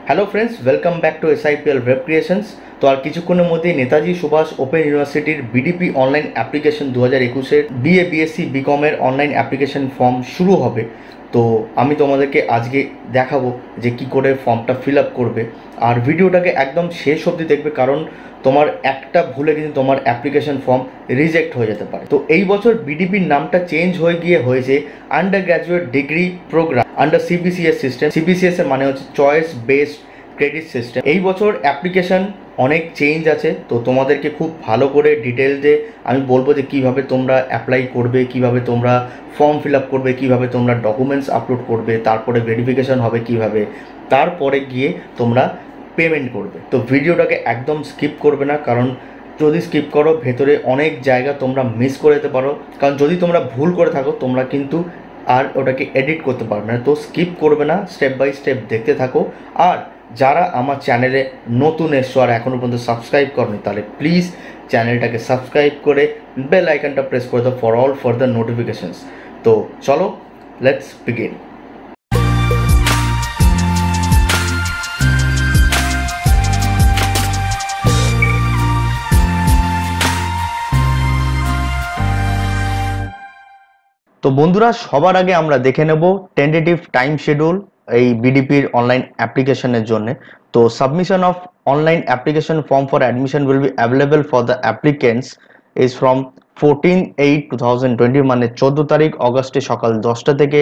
Hello friends, welcome back to SIPL web creations. তো আর কিছুক্ষণের মধ্যেই নেতাজি সুভাষ ওপেন ইউনিভার্সিটির বিডিপি অনলাইন অ্যাপ্লিকেশন 2021-এর BA BSc BCom-এর অনলাইন অ্যাপ্লিকেশন ফর্ম শুরু হবে। তো আমি তোমাদেরকে আজকে দেখাবো যে কি করে ফর্মটা ফিল আপ করবে, আর ভিডিওটাকে একদম শেষ অবধি দেখবে, কারণ তোমার একটা ভুলে কিন্তু তোমার অ্যাপ্লিকেশন ফর্ম রিজেক্ট হয়ে যেতে পারে। তো এই বছর বিডিপির নামটা চেঞ্জ হয়ে গিয়ে হয়েছে undergraduate degree programme under CBCS system. CBCS এর মানে হচ্ছে চয়েস বেসড ক্রেডিট সিস্টেম। এই বছর অ্যাপ্লিকেশন অনেক চেঞ্জ আছে, তো তোমাদেরকে খুব ভালো করে ডিটেলসে আমি বলবো যে কীভাবে তোমরা অ্যাপ্লাই করবে, কিভাবে তোমরা ফর্ম ফিল আপ করবে, কীভাবে তোমরা ডকুমেন্টস আপলোড করবে, তারপরে ভেরিফিকেশন হবে কীভাবে, তারপরে গিয়ে তোমরা পেমেন্ট করবে। তো ভিডিওটাকে একদম স্কিপ করবে না, কারণ যদি স্কিপ করো ভেতরে অনেক জায়গা তোমরা মিস করে যেতে পারো, কারণ যদি তোমরা ভুল করে থাকো তোমরা কিন্তু আর ওটাকে এডিট করতে পারবে না। তো স্কিপ করবে না, স্টেপ বাই স্টেপ দেখতে থাকো। আর যারা আমার চ্যানেলে নতুন এসছো আর এখনও পর্যন্ত সাবস্ক্রাইব করনি, তাহলে প্লিজ চ্যানেলটাকে সাবস্ক্রাইব করে বেল আইকনটা প্রেস করে দাও ফর অল ফার্দার নোটিফিকেশনস। তো চলো, লেটস বিগিন। তো বন্ধুরা, সবার আগে আমরা দেখে নেব টেন্টেটিভ টাইম শিডিউল এই বিডিপির অনলাইন অ্যাপ্লিকেশনের জন্য। তো submission of online application form for admission will be available for the applicants is from 14/8/2020, মানে 14 তারিখ অগস্টে সকাল 10টা থেকে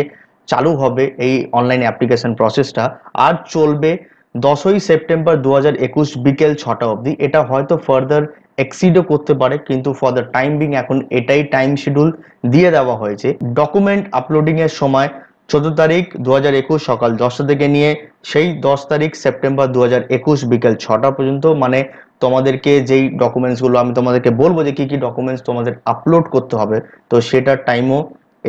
চালু হবে এই অনলাইন অ্যাপ্লিকেশন প্রসেসটা, আর চলবে 10ই সেপ্টেম্বর 2021 বিকেল 6টা অবধি। এটা হয়তো ফার্দার এক্সিডও করতে পারে, কিন্তু ফর দ্য টাইম বিং এখন এটাই টাইম শিডিউল দিয়ে দেওয়া হয়েছে। ডকুমেন্ট আপলোডিং এর সময় 14 তারিখ 2021 সকাল 10টা থেকে নিয়ে সেই 10 তারিখ সেপ্টেম্বর 2021 বিকেল 6টা পর্যন্ত, মানে তোমাদেরকে যেই ডকুমেন্টসগুলো আমি তোমাদেরকে বলবো যে কি কি ডকুমেন্টস তোমাদের আপলোড করতে হবে, তো সেটার টাইমও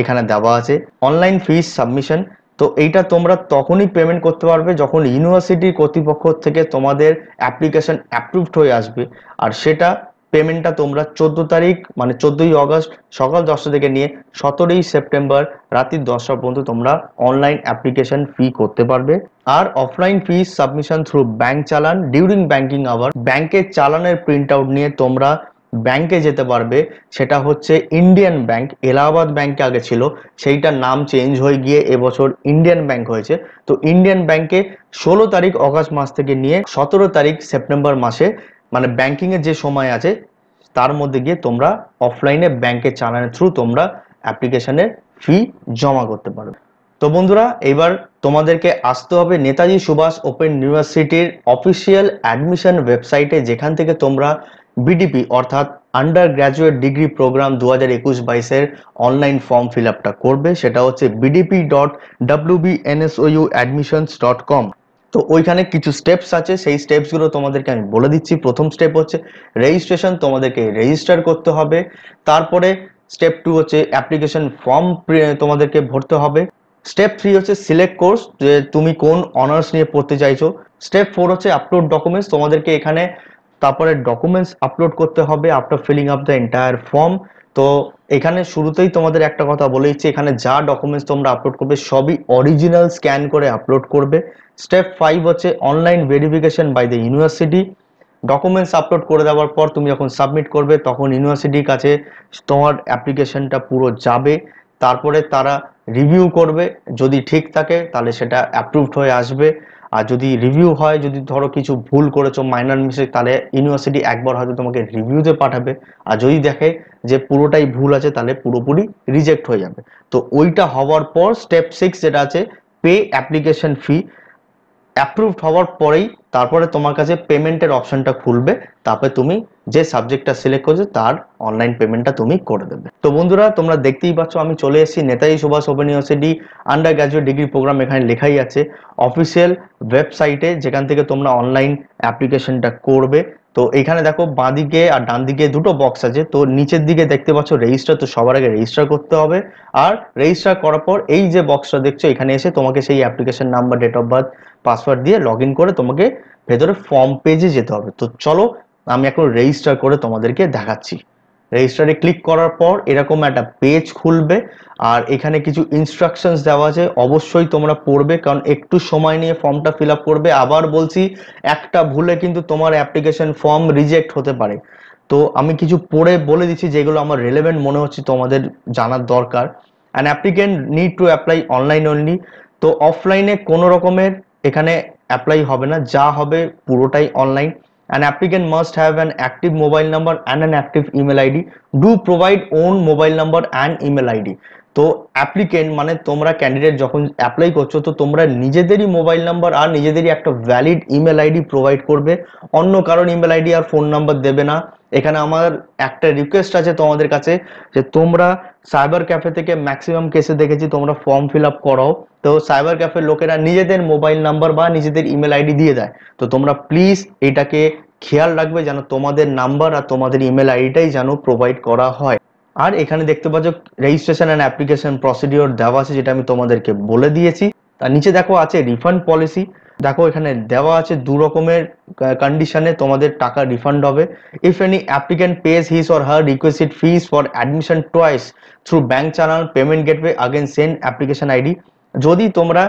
এখানে দেওয়া আছে। অনলাইন ফিস সাবমিশন, তো এইটা তোমরা তখনই পেমেন্ট করতে পারবে যখন ইউনিভার্সিটি কর্তৃপক্ষ থেকে তোমাদের অ্যাপ্লিকেশন অ্যাপ্রুভড হয়ে আসবে, আর সেটা পেমেন্টটা তোমরা 14 তারিখ মানে 14ই অগস্ট সকাল 10টা থেকে নিয়ে 17ই সেপ্টেম্বর রাত্রি 10টা পর্যন্ত তোমরা অনলাইন অ্যাপ্লিকেশন ফি করতে পারবে। আর অফলাইন ফিস সাবমিশন থ্রু ব্যাংক চালান ডিউরিং ব্যাংকিং আওয়ার, ব্যাংকের চালানের প্রিন্ট আউট নিয়ে তোমরা ব্যাংকে যেতে পারবে। সেটা হচ্ছে ইন্ডিয়ান ব্যাংক, এলাহাবাদ ব্যাংকে আগে ছিল, সেইটার নাম চেঞ্জ হয়ে গিয়ে এবছর ইন্ডিয়ান ব্যাংক হয়েছে। তো ইন্ডিয়ান ব্যাংকে 16 তারিখ অগস্ট মাস থেকে নিয়ে 17 তারিখ সেপ্টেম্বর মাসে, মানে ব্যাংকিং এর যে সময় আছে তার মধ্যে গিয়ে তোমরা অফলাইনে ব্যাংকের চালানের থ্রু তোমরা অ্যাপ্লিকেশনের ফি জমা করতে পারবে। তো বন্ধুরা, এবার তোমাদেরকে আসতে হবে নেতাজি সুভাষ ওপেন ইউনিভার্সিটির অফিসিয়াল অ্যাডমিশন ওয়েবসাইটে, যেখান থেকে তোমরা বিডিপি অর্থাৎ আন্ডার গ্র্যাজুয়েট ডিগ্রি প্রোগ্রাম 2021-22 এর অনলাইন ফর্ম ফিল আপটা করবে। সেটা হচ্ছে bdp.wbnsoudmissions.com। তো ওইখানে কিছু স্টেপস আছে, সেই স্টেপসগুলো তোমাদেরকে আমি বলে দিচ্ছি। প্রথম স্টেপ হচ্ছে রেজিস্ট্রেশন, তোমাদেরকে রেজিস্টার করতে হবে। তারপরে স্টেপ 2 হচ্ছে অ্যাপ্লিকেশন ফর্ম তোমাদেরকে ভরতে হবে। স্টেপ 3 হচ্ছে সিলেক্ট কোর্স, যে তুমি কোন অনার্স নিয়ে পড়তে চাইছো। স্টেপ 4 হচ্ছে আপলোড ডকুমেন্টস, তোমাদেরকে এখানে তারপরে ডকুমেন্টস আপলোড করতে হবে after filling up the entire form. তো এখানে শুরুতেই তোমাদের একটা কথা বলে দিচ্ছি, এখানে যা ডকুমেন্টস তোমরা আপলোড করবে সবই অরিজিনাল স্ক্যান করে আপলোড করবে। স্টেপ 5 হচ্ছে online verification by the university. Documents upload করে দেওয়ার পর তুমি যখন সাবমিট করবে তখন ইউনিভার্সিটির কাছে তোমার অ্যাপ্লিকেশনটা পুরো যাবে। তারপরে তারা রিভিউ করবে, যদি ঠিক থাকে তাহলে সেটা অ্যাপ্রুভড হয়ে আসবে। আর যদি রিভিউ হয়, যদি ধরো কিছু ভুল করেছো মাইনর মিস্টেক, তাহলে ইউনিভার্সিটি একবার হয়তো তোমাকে রিভিউতে পাঠাবে। আর যদি দেখে যে পুরোটাই ভুল আছে তাহলে পুরোপুরি রিজেক্ট হয়ে যাবে। তো ওইটা হওয়ার পর স্টেপ 6 যেটা আছে পে অ্যাপ্লিকেশন ফি, অ্যাপ্রুভড হওয়ার পরেই তারপরে তোমার কাছে পেমেন্টের অপশনটা খুলবে। তারপরে তুমি যে সাবজেক্টটা সিলেক্ট করছো তার অনলাইন পেমেন্টটা তুমি করে দেবে। তো বন্ধুরা, তোমরা দেখতেই পাচ্ছ আমি চলে এসেছি Netaji Subhash open university undergraduate degree programme. এখানে লেখাই আছে অফিসিয়াল ওয়েবসাইটে, যেখান থেকে তোমরা অনলাইন অ্যাপ্লিকেশনটা করবে। তো এখানে দেখো বাঁদিকে আর ডান দিকে দুটো বক্স আছে। তো নিচের দিকে দেখতে পাচ্ছ রেজিস্টার, তো সবার আগে রেজিস্টার করতে হবে। আর রেজিস্টার করার পর এই যে বক্সটা দেখছো এখানে এসে তোমাকে সেই application number, date of birth, password দিয়ে লগ ইন করে তোমাকে ভেতরে ফর্ম পেজে যেতে হবে। তো চলো আমি এখন রেজিস্টার করে তোমাদেরকে দেখাচ্ছি। রেজিস্টারে ক্লিক করার পর এরকম একটা পেজ খুলবে, আর এখানে কিছু ইনস্ট্রাকশনস দেওয়া আছে, অবশ্যই তোমরা পড়বে, কারণ একটু সময় নিয়ে ফর্মটা ফিল আপ করবে। আবার বলছি, একটা ভুলে কিন্তু তোমার অ্যাপ্লিকেশন ফর্ম রিজেক্ট হতে পারে। তো আমি কিছু পড়ে বলে দিচ্ছি যেগুলো আমার রেলেভেন্ট মনে হচ্ছে তোমাদের জানার দরকার। An applicant need to apply online only. তো অফলাইনে কোনো রকমের এখানে অ্যাপ্লাই হবে না, যা হবে পুরোটাই online. An applicant must have an active mobile number and an active email ID. Do provide own mobile number and email ID. তো অ্যাপ্লিকেন্ট মানে তোমরা ক্যান্ডিডেট যখন অ্যাপ্লাই করছো, তো তোমরা নিজেদেরই মোবাইল নাম্বার আর নিজেদেরই একটা ভ্যালিড ইমেল আইডি প্রোভাইড করবে, অন্য কারোর ইমেল আইডি আর ফোন নাম্বার দেবে না। এখানে আমার একটা রিকোয়েস্ট আছে তোমাদের কাছে, যে তোমরা সাইবার ক্যাফে থেকে ম্যাক্সিমাম কেসে দেখেছি তোমরা ফর্ম ফিল আপ করাও, তো সাইবার ক্যাফের লোকেরা নিজেদের মোবাইল নাম্বার বা নিজেদের ইমেল আইডি দিয়ে দেয়। তো তোমরা প্লিজ এটাকে খেয়াল রাখবে যেন তোমাদের নাম্বার আর তোমাদের ইমেল আইডিটাই যেন প্রোভাইড করা হয়। আর এখানে দেখতে পাচ্ছ রেজিস্ট্রেশন অ্যান্ড অ্যাপ্লিকেশন প্রসিডিওর দেওয়া আছে, যেটা আমি তোমাদেরকে বলে দিয়েছি। তার নিচে দেখো আছে রিফান্ড পলিসি। দেখো এখানে দেওয়া আছে দু রকমের কন্ডিশনে তোমাদের টাকা রিফান্ড হবে। If any applicant pays his or her requested fees for admission twice through bank channel payment gateway again same application ID. যদি তোমরা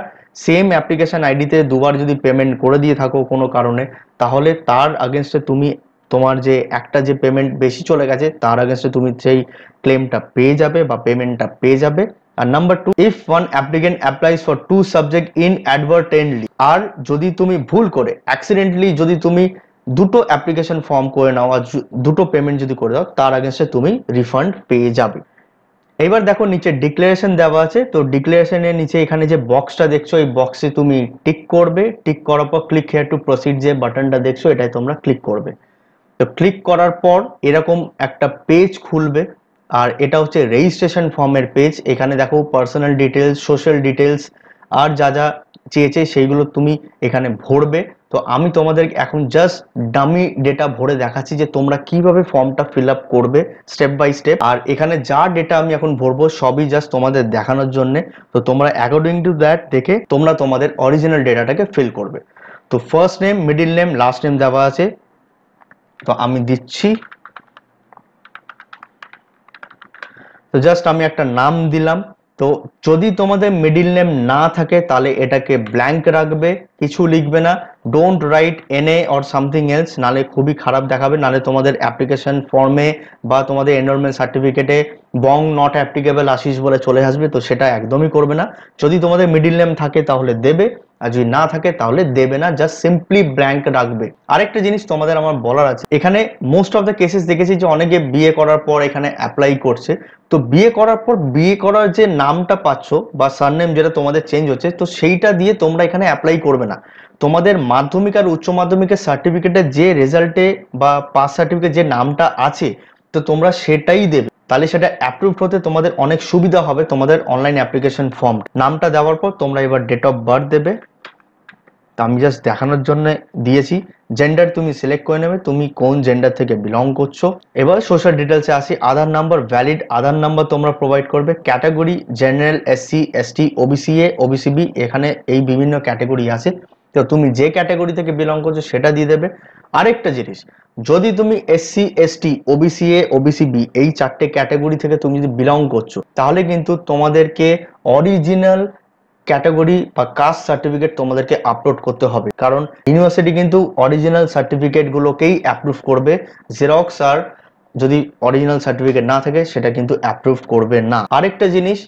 সেম অ্যাপ্লিকেশন আইডিতে দুবার যদি পেমেন্ট করে দিয়ে থাকো কোনো কারণে, তাহলে তার আগেনস্টে তুমি তোমার যে একটা যে পেমেন্ট বেশি চলে গেছে তার আগেনস্টে তুমি সেই ক্লেমটা পেয়ে যাবে বা পেমেন্টটা পেয়ে যাবে। আর number 2, if one applicant applies for two subject inadvertently, আর যদি তুমি ভুল করে অ্যাক্সিডেন্টালি যদি তুমি দুটো অ্যাপ্লিকেশন ফর্ম করে নাও আর দুটো পেমেন্ট যদি করে দাও, তার আগেনস্টে তুমি রিফান্ড পেয়ে যাবে। এবার দেখো নিচে ডিক্লারেশন দেওয়া আছে, তো ডিক্লারেশনের নিচে এখানে যে বক্সটা দেখছো এই বক্সে তুমি টিক করবে। টিক করার পর ক্লিক হিয়ার টু প্রসিড যে বাটনটা দেখছো এটাই তোমরা ক্লিক করবে। তো ক্লিক করার পর এরকম একটা পেজ খুলবে, আর এটা হচ্ছে রেজিস্ট্রেশন ফর্মের পেজ। এখানে দেখো পার্সোনাল ডিটেলস, সোশ্যাল ডিটেলস আর যা যা চেয়েছে সেইগুলো তুমি এখানে ভরবে। তো আমি তোমাদের এখন জাস্ট ডামি ডেটা ভরে দেখাচ্ছি যে তোমরা কিভাবে ফর্মটা ফিল আপ করবে স্টেপ বাই স্টেপ। আর এখানে যা ডেটা আমি এখন ভরবো সবই জাস্ট তোমাদের দেখানোর জন্য। তো তোমরা অ্যাকর্ডিং টু দ্যাট দেখে তোমরা তোমাদের অরিজিনাল ডেটাটাকে ফিল করবে। তো first name, middle name, last name দেওয়া আছে, তো আমি দিচ্ছি। তো জাস্ট আমি একটা নাম দিলাম। তো যদি তোমাদের মিডিল নেম না থাকে তাহলে এটাকে ব্ল্যাঙ্ক রাখবে, কিছু লিখবে না। Don't write NA or something else, নালে খুবই খারাপ দেখাবে, নালে তোমাদের অ্যাপ্লিকেশন ফর্মে বা তোমাদের এনরোলমেন্ট সার্টিফিকেটে বং নট অ্যাপ্লিকেবল আশিস বলে চলে আসবে, তো সেটা একদমই করবে না। যদি তোমাদের মিডিল নেম থাকে তাহলে দেবে, আর যদি না থাকে তাহলে দেবে না, জাস্ট সিম্পলি ব্ল্যাঙ্ক রাখবে। আরেকটা জিনিস তোমাদের আমার বলার আছে, এখানে মোস্ট অফ দ্য কেসেস দেখেছি যে অনেকে বিয়ে করার পর এখানে অ্যাপ্লাই করছে। তো বিয়ে করার পর বিয়ে করার যে নামটা পাচ্ছ বা সারনেম যেটা তোমাদের চেঞ্জ হচ্ছে, তো সেইটা দিয়ে তোমরা এখানে অ্যাপ্লাই করবে না। তোমাদের মাধ্যমিক আর উচ্চ মাধ্যমিকের সার্টিফিকেটের যে রেজাল্টে বা পাস সার্টিফিকেট যে নামটা আছে, তো তোমরা সেটাই দেবে, তাহলে সেটা অ্যাপ্রুভড হতে তোমাদের অনেক সুবিধা হবে। তোমাদের অনলাইন অ্যাপ্লিকেশন ফর্ম নামটা দেওয়ার পর তোমরা এবার ডেট অফ বার্থ দেবে। তো আমি জাস্ট দেখানোর জন্য দিয়েছি। জেন্ডার তুমি সিলেক্ট করে নেবে, তুমি কোন জেন্ডার থেকে বিলং করছো। এবার সোশ্যাল ডিটেলসে আসি। Aadhaar number, valid Aadhaar number তোমরা প্রোভাইড করবে। Category general, SC, ST, OBC A, OBC B, এখানে এই বিভিন্ন ক্যাটাগরি আছে, তো তুমি যে ক্যাটাগরি থেকে বিলং করছো সেটা দিয়ে দেবে। আরেকটা জিনিস, যদি তুমি SC, ST, OBC A, OBC B এই চারটে ক্যাটাগরি থেকে তুমি যদি বিলং করছো, তাহলে কিন্তু তোমাদেরকে অরিজিনাল ক্যাটাগরি বা কাস্ট সার্টিফিকেট তোমাদেরকে আপলোড করতে হবে, কারণ ইউনিভার্সিটি কিন্তু অরিজিনাল সার্টিফিকেট গুলোকেই অ্যাপ্রুভ করবে। জেরক্স আর যদি অরিজিনাল সার্টিফিকেট না থাকে সেটা কিন্তু অ্যাপ্রুভ করবে না। আরেকটা জিনিস,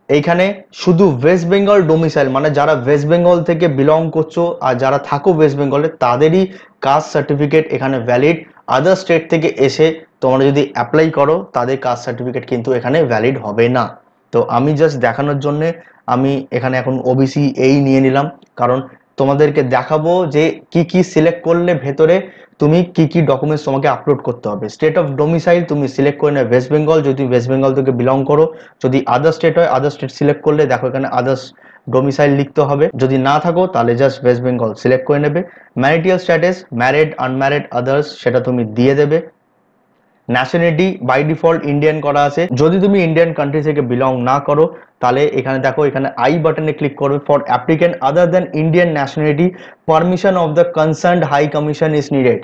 এইখানে শুধু ওয়েস্ট বেঙ্গল ডোমিসাইল মানে যারা ওয়েস্ট বেঙ্গল থেকে বিলং করছো আর যারা থাকো ওয়েস্ট বেঙ্গলে তাদেরই কাস্ট সার্টিফিকেট এখানে ভ্যালিড। আদার স্টেট থেকে এসে তোমরা যদি অ্যাপ্লাই করো তাদের কাস্ট সার্টিফিকেট কিন্তু এখানে ভ্যালিড হবে না। তো আমি জাস্ট দেখানোর জন্য আমি এখানে এখন ওবিসি এই নিয়ে নিলাম, কারণ তোমাদেরকে দেখাবো যে কি কি সিলেক্ট করলে ভেতরে তুমি কি কি ডকুমেন্টস তোমাকে আপলোড করতে হবে। স্টেট অফ ডোমিসাইল তুমি সিলেক্ট করে নেবে ওয়েস্ট বেঙ্গল, যদি ওয়েস্ট বেঙ্গল থেকে বিলং করো। যদি আদার স্টেট হয় আদার স্টেট সিলেক্ট করলে দেখো এখানে আদার্স ডোমিসাইল লিখতে হবে। যদি না থাকো তাহলে জাস্ট ওয়েস্ট বেঙ্গল সিলেক্ট করে নেবে। Marital status married, unmarried, others সেটা তুমি দিয়ে দেবে। ন্যাশনালিটি বাই ডিফল্ট ইন্ডিয়ান করা আছে। যদি তুমি ইন্ডিয়ান কান্ট্রি থেকে বিলং না করো তাহলে এখানে দেখো এখানে আই বাটনে ক্লিক করবে। For applicant other than Indian nationality permission of the concerned high commission is needed.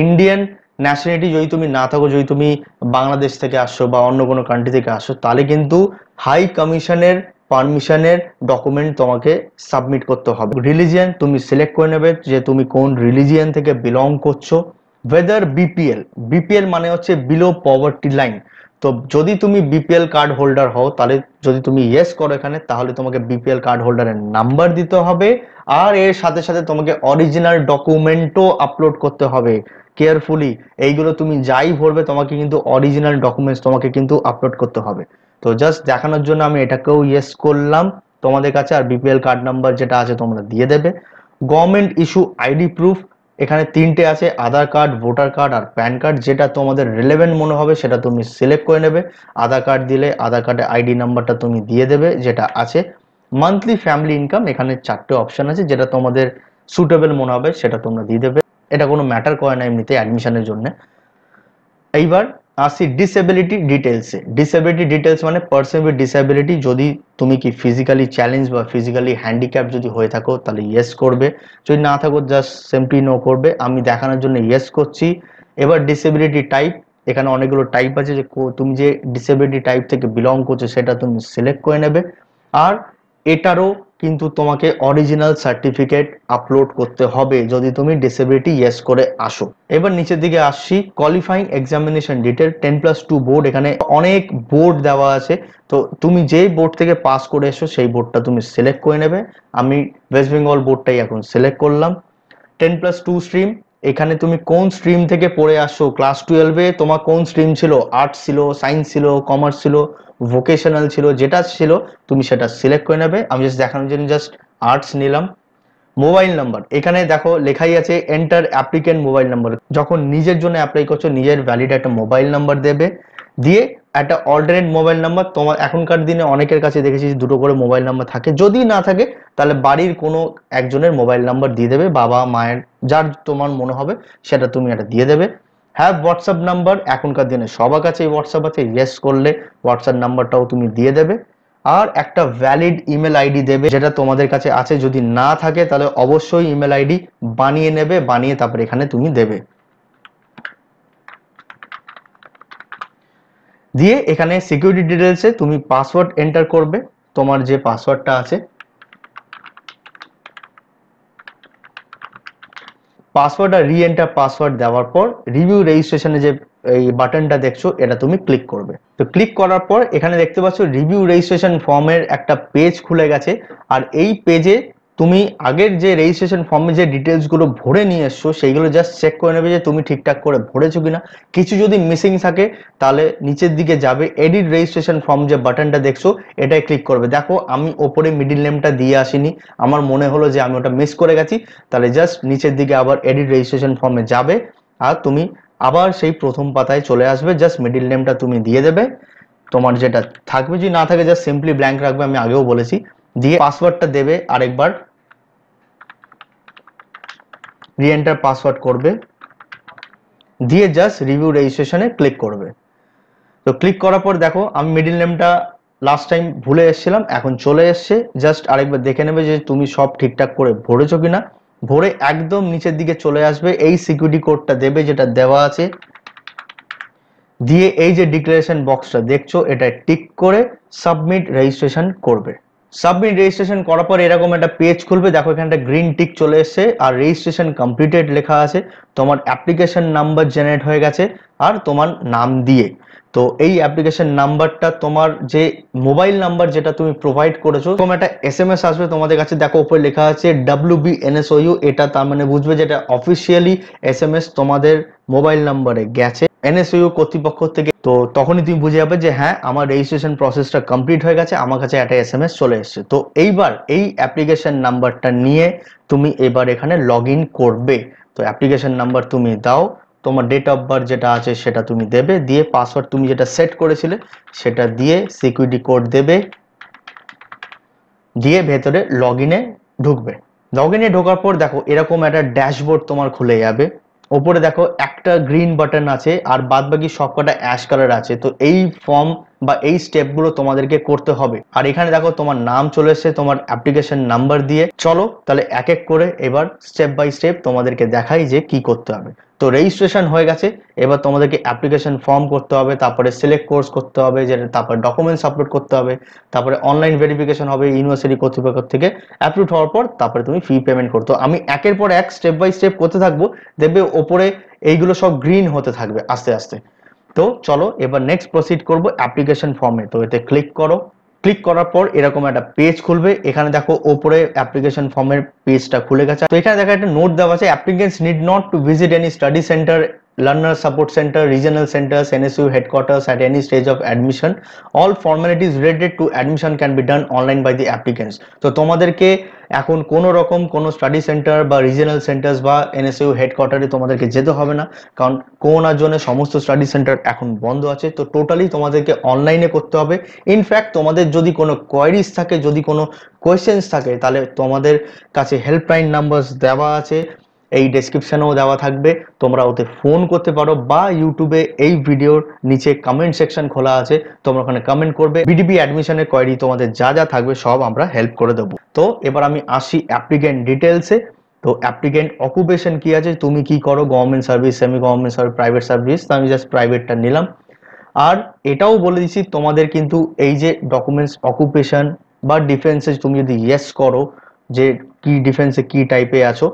Indian nationality যদি তুমি না থাকো, যদি তুমি বাংলাদেশ থেকে আসছো বা অন্য কোনো কান্ট্রি থেকে আসছো, তাহলে কিন্তু হাই কমিশনের পারমিশনের ডকুমেন্ট তোমাকে সাবমিট করতে হবে। রিলিজিয়ান তুমি সিলেক্ট করে নেবে যে তুমি কোন রিলিজিয়ান থেকে বিলং করছো। ওয়েদার বিপিএল, বিপিএল মানে হচ্ছে বিলো পভার্টি লাইন। তো যদি তুমি বিপিএল কার্ড হোল্ডার হও, তাহলে যদি তুমি ইয়েস করো এখানে, তাহলে তোমাকে বিপিএল কার্ড হোল্ডারের নাম্বার দিতে হবে, আর এর সাথে সাথে তোমাকে অরিজিনাল ডকুমেন্টও আপলোড করতে হবে। কেয়ারফুলি এইগুলো তুমি যাই ভরবে, তোমাকে কিন্তু অরিজিনাল ডকুমেন্টস তোমাকে কিন্তু আপলোড করতে হবে। তো জাস্ট দেখানোর জন্য আমি এটাকেও ইয়েস করলাম তোমাদের কাছে। আর বিপিএল কার্ড নাম্বার যেটা আছে তোমরা দিয়ে দেবে। গভর্নমেন্ট ইস্যু আইডি প্রুফ, এখানে তিনটে আছে, আধার কার্ড, ভোটার কার্ড আর প্যান কার্ড। যেটা তোমাদের রিলেভেন্ট মনে হবে সেটা তুমি সিলেক্ট করে নেবে। আধার কার্ড দিলে আধার কার্ডে আইডি নাম্বারটা তুমি দিয়ে দেবে যেটা আছে। মান্থলি ফ্যামিলি ইনকাম, এখানে চারটে অপশন আছে, যেটা তোমাদের সুটেবল মনে হবে সেটা তোমরা দিয়ে দেবে। এটা কোনো ম্যাটার করে না এমনিতে অ্যাডমিশনের জন্য। এইবার আসি ডিসেবিলিটি ডিটেলসে। ডিসেবিলিটি ডিটেলস মানে পার্সন উইথ ডিসেবিলিটি, যদি তুমি কি ফিজিক্যালি চ্যালেঞ্জ বা ফিজিক্যালি হ্যান্ডিক্যাপ যদি হয়ে থাকো তাহলে ইয়েস করবে, যদি না থাকো জাস্ট সিম্পলি নো করবে। আমি দেখানোর জন্য ইয়েস করছি। এবার ডিসেবিলিটি টাইপ, এখানে অনেকগুলো টাইপ আছে, যে তুমি যে ডিসেবিলিটি টাইপ থেকে বিলং করছো সেটা তুমি সিলেক্ট করে নেবে। আর এটারও কিন্তু তোমাকে অরিজিনাল সার্টিফিকেট আপলোড করতে হবে যদি তুমি ডিসেবিলিটি ইয়েস করে আসো। এবার নিচের দিকে আসছি, কোয়ালিফাইং এক্সামিনেশন ডিটেল 10+2 বোর্ড। এখানে অনেক বোর্ড দেওয়া আছে, তো তুমি যেই বোর্ড থেকে পাস করে এসো সেই বোর্ডটা তুমি সিলেক্ট করে নেবে। আমি ওয়েস্ট বেঙ্গল বোর্ডটাই এখন সিলেক্ট করলাম। 10+2 স্ট্রিম, এখানে তুমি কোন স্ট্রিম থেকে পড়ে আসছো, ক্লাস 12-এ তোমার কোন স্ট্রিম ছিল, আর্টস ছিল, সায়েন্স ছিল, কমার্স ছিল, ভোকেশনাল ছিল, যেটা ছিল তুমি সেটা সিলেক্ট করে নেবে। আমি জাস্ট দেখানোর জন্য জাস্ট আর্টস নিলাম। মোবাইল নাম্বার, এখানে দেখো লেখাই আছে এন্টার অ্যাপ্লিকেন্ট মোবাইল নাম্বার। যখন নিজের জন্য অ্যাপ্লাই করছো নিজের ভ্যালিড একটা মোবাইল নাম্বার দেবে, দিয়ে একটা অল্টারনেট মোবাইল নাম্বার। তোমার এখনকার দিনে অনেকের কাছে দেখেছি দুটো করে মোবাইল নাম্বার থাকে, যদি না থাকে তাহলে বাড়ির কোনো একজনের মোবাইল নাম্বার দিয়ে দেবে, বাবা মায়ের, যার তোমার মনে হবে সেটা তুমি এটা দিয়ে দেবে। হ্যাঁ হোয়াটসঅ্যাপ নাম্বার, এখনকার দিনে সবার কাছে হোয়াটসঅ্যাপ আছে, ইয়েস করলে হোয়াটসঅ্যাপ নাম্বারটাও তুমি দিয়ে দেবে। আর একটা ভ্যালিড ইমেল আইডি দেবে যেটা তোমাদের কাছে আছে, যদি না থাকে তাহলে অবশ্যই ইমেল আইডি বানিয়ে নেবে, বানিয়ে তারপরে এখানে তুমি দেবে। দিয়ে এখানে সিকিউরিটি ডিটেলসে তুমি পাসওয়ার্ড এন্টার করবে, তোমার যে পাসওয়ার্ডটা আছে। পাসওয়ার্ড আর রি এন্টার পাসওয়ার্ড দেওয়ার পর রিভিউ রেজিস্ট্রেশনে যে এই বাটনটা দেখছো এটা তুমি ক্লিক করবে। তো ক্লিক করার পর এখানে দেখতে পাচ্ছ রিভিউ রেজিস্ট্রেশন ফর্মের একটা পেজ খুলে গেছে। আর এই পেজে তুমি আগের যে রেজিস্ট্রেশন ফর্মে যে ডিটেলস গুলো ভরে নিয়ে এসছো সেইগুলো জাস্ট চেক করে নেবে যে তুমি ঠিকঠাক করে ভরেছো কিনা। কিছু যদি মিসিং থাকে তাহলে নিচের দিকে যাবে, এডিট রেজিস্ট্রেশন ফর্ম যে বাটনটা দেখছো এটাই ক্লিক করবে। দেখো আমি ওপরে মিডিল নেমটা দিয়ে আসিনি, আমার মনে হলো যে আমি ওটা মিস করে গেছি, তাহলে জাস্ট নিচের দিকে আবার এডিট রেজিস্ট্রেশন ফর্মে যাবে আর তুমি আবার সেই প্রথম পাতায় চলে আসবে। জাস্ট মিডিল নেমটা তুমি দিয়ে দেবে, তোমার যেটা থাকবে, যদি না থাকে জাস্ট সিম্পলি ব্ল্যাঙ্ক রাখবে, আমি আগেও বলেছি। দিয়ে পাসওয়ার্ডটা দেবে, আরেকবার রি এন্টার পাসওয়ার্ড করবে, দিয়ে জাস্ট রিভিউ রেজিস্ট্রেশনে ক্লিক করবে। তো ক্লিক করার পর দেখো আমি মিডিল নেমটা লাস্ট টাইম ভুলে এসেছিলাম, এখন চলে এসছে। জাস্ট আরেকবার দেখে নেবে যে তুমি সব ঠিকঠাক করে ভরেছো কিনা। ভরে একদম নিচের দিকে চলে আসবে, এই সিকিউরিটি কোডটা দেবে যেটা দেওয়া আছে, দিয়ে এই যে ডিক্লারেশন বক্সটা দেখছো এটা টিক করে সাবমিট রেজিস্ট্রেশন করবে। সাবমিট রেজিস্ট্রেশন করার পর এরকম একটা পেজ খুলবে, দেখো এখানে একটা গ্রিন টিক চলে এসেছে আর রেজিস্ট্রেশন কমপ্লিটেড লেখা আছে। তোমার অ্যাপ্লিকেশন নাম্বার জেনারেট হয়ে গেছে আর তোমার নাম দিয়ে। তো এই অ্যাপ্লিকেশন নাম্বারটা তোমার যে মোবাইল নাম্বার যেটা তুমি প্রোভাইড করেছো, এরকম একটা এসএমএস আসবে তোমাদের কাছে। দেখো উপরে লেখা আছে WBNSOU, এটা তার মানে বুঝবে যেটা অফিসিয়ালি এসএমএস তোমাদের মোবাইল নাম্বারে গেছে এনএসইউ কর্তৃপক্ষ থেকে। তো তখনই তুমি বুঝে যাবে যে হ্যাঁ আমার রেজিস্ট্রেশন প্রসেসটা কমপ্লিট হয়ে গেছে, আমার কাছে একটা এসএমএস চলে এসেছে। তো এইবার এই অ্যাপ্লিকেশন নাম্বারটা নিয়ে তুমি এবার এখানে লগ ইন করবে। তো অ্যাপ্লিকেশন নাম্বার তুমি দাও, তোমার ডেট অফ বার্থ যেটা আছে সেটা তুমি দেবে, দিয়ে পাসওয়ার্ড তুমি যেটা সেট করেছিলে সেটা দিয়ে সিকিউরিটি কোড দেবে, দিয়ে ভেতরে লগ ইনে ঢুকবে। লগ ইনে ঢোকার পর দেখো এরকম একটা ড্যাশবোর্ড তোমার খুলে যাবে। ওপরে দেখো একটা গ্রিন বাটন আছে আর বাদ বাকি সবকটা অ্যাশ কালার আছে। তো এই ফর্ম বা এই স্টেপগুলো তোমাদেরকে করতে হবে। আর এখানে দেখো তোমার নাম চলে এসেছে তোমার অ্যাপ্লিকেশন নাম্বার দিয়ে। চলো তাহলে এক এক করে এবার স্টেপ বাই স্টেপ তোমাদেরকে দেখাই যে কি করতে হবে। তো রেজিস্ট্রেশন হয়ে গেছে, এবার তোমাদেরকে অ্যাপ্লিকেশন ফর্ম করতে হবে, তারপরে সিলেক্ট কোর্স করতে হবে, যেটা তারপরে ডকুমেন্টস আপলোড করতে হবে, তারপরে অনলাইন ভেরিফিকেশন হবে ইউনিভার্সিটি কর্তৃপক্ষ থেকে, অ্যাপ্রুভ হওয়ার পর তারপরে তুমি ফি পেমেন্ট করতে হবে। আমি একের পর এক স্টেপ বাই স্টেপ করতে থাকবো, দেখবে ওপরে এইগুলো সব গ্রিন হতে থাকবে আস্তে আস্তে। তো চলো এবার নেক্সট প্রসিড করব অ্যাপ্লিকেশন ফর্মে। তো এতে ক্লিক করো, ক্লিক করার পর এরকম একটা পেজ খুলবে। এখানে দেখো ওপরে অ্যাপ্লিকেশন ফর্মের পেজটা খুলে গেছে। তো এখানে দেখো একটা নোট দেওয়া আছে, applicants need not to visit any study centre, learner support center, regional centers, NSU headquarters at any stage of admission. All formalities related to admission can be done online by the applicants. তো তোমাদেরকে এখন কোনো রকম কোনো study centre বা regional saunters বা NSU হেডকোয়ার্টারে তোমাদেরকে যেতে হবে না, কারণ করোনার জন্য সমস্ত স্টাডি সেন্টার এখন বন্ধ আছে। তো টোটালি তোমাদেরকে অনলাইনে করতে হবে। ইনফ্যাক্ট তোমাদের যদি কোনো কোয়ারিজ থাকে, যদি কোনো কোয়েশ্চেন্স থাকে, তাহলে তোমাদের কাছে হেল্পলাইন নাম্বার দেওয়া আছে, এই ডেসক্রিপশনেও দেওয়া থাকবে, তোমরা ওতে ফোন করতে পারো বা ইউটিউবে এই ভিডিওর নিচে কমেন্ট সেকশন খোলা আছে, তোমরা ওখানে কমেন্ট করবে। বিডিপি অ্যাডমিশনের কোয়ারি তোমাদের যা যা থাকবে সব আমরা হেল্প করে দেবো। তো এবার আমি আসি অ্যাপ্লিকেন্ট ডিটেলসে। তো অ্যাপ্লিকেন্ট অকুপেশন কি আছে, তুমি কি করো, government service, semi government service, private service, তো আমি জাস্ট প্রাইভেটটা নিলাম। আর এটাও বলে দিচ্ছি তোমাদের কিন্তু এই যে ডকুমেন্টস অকুপেশন বা ডিফেন্সে তুমি যদি ইয়েস করো যে কি ডিফেন্সে কি টাইপে আছো,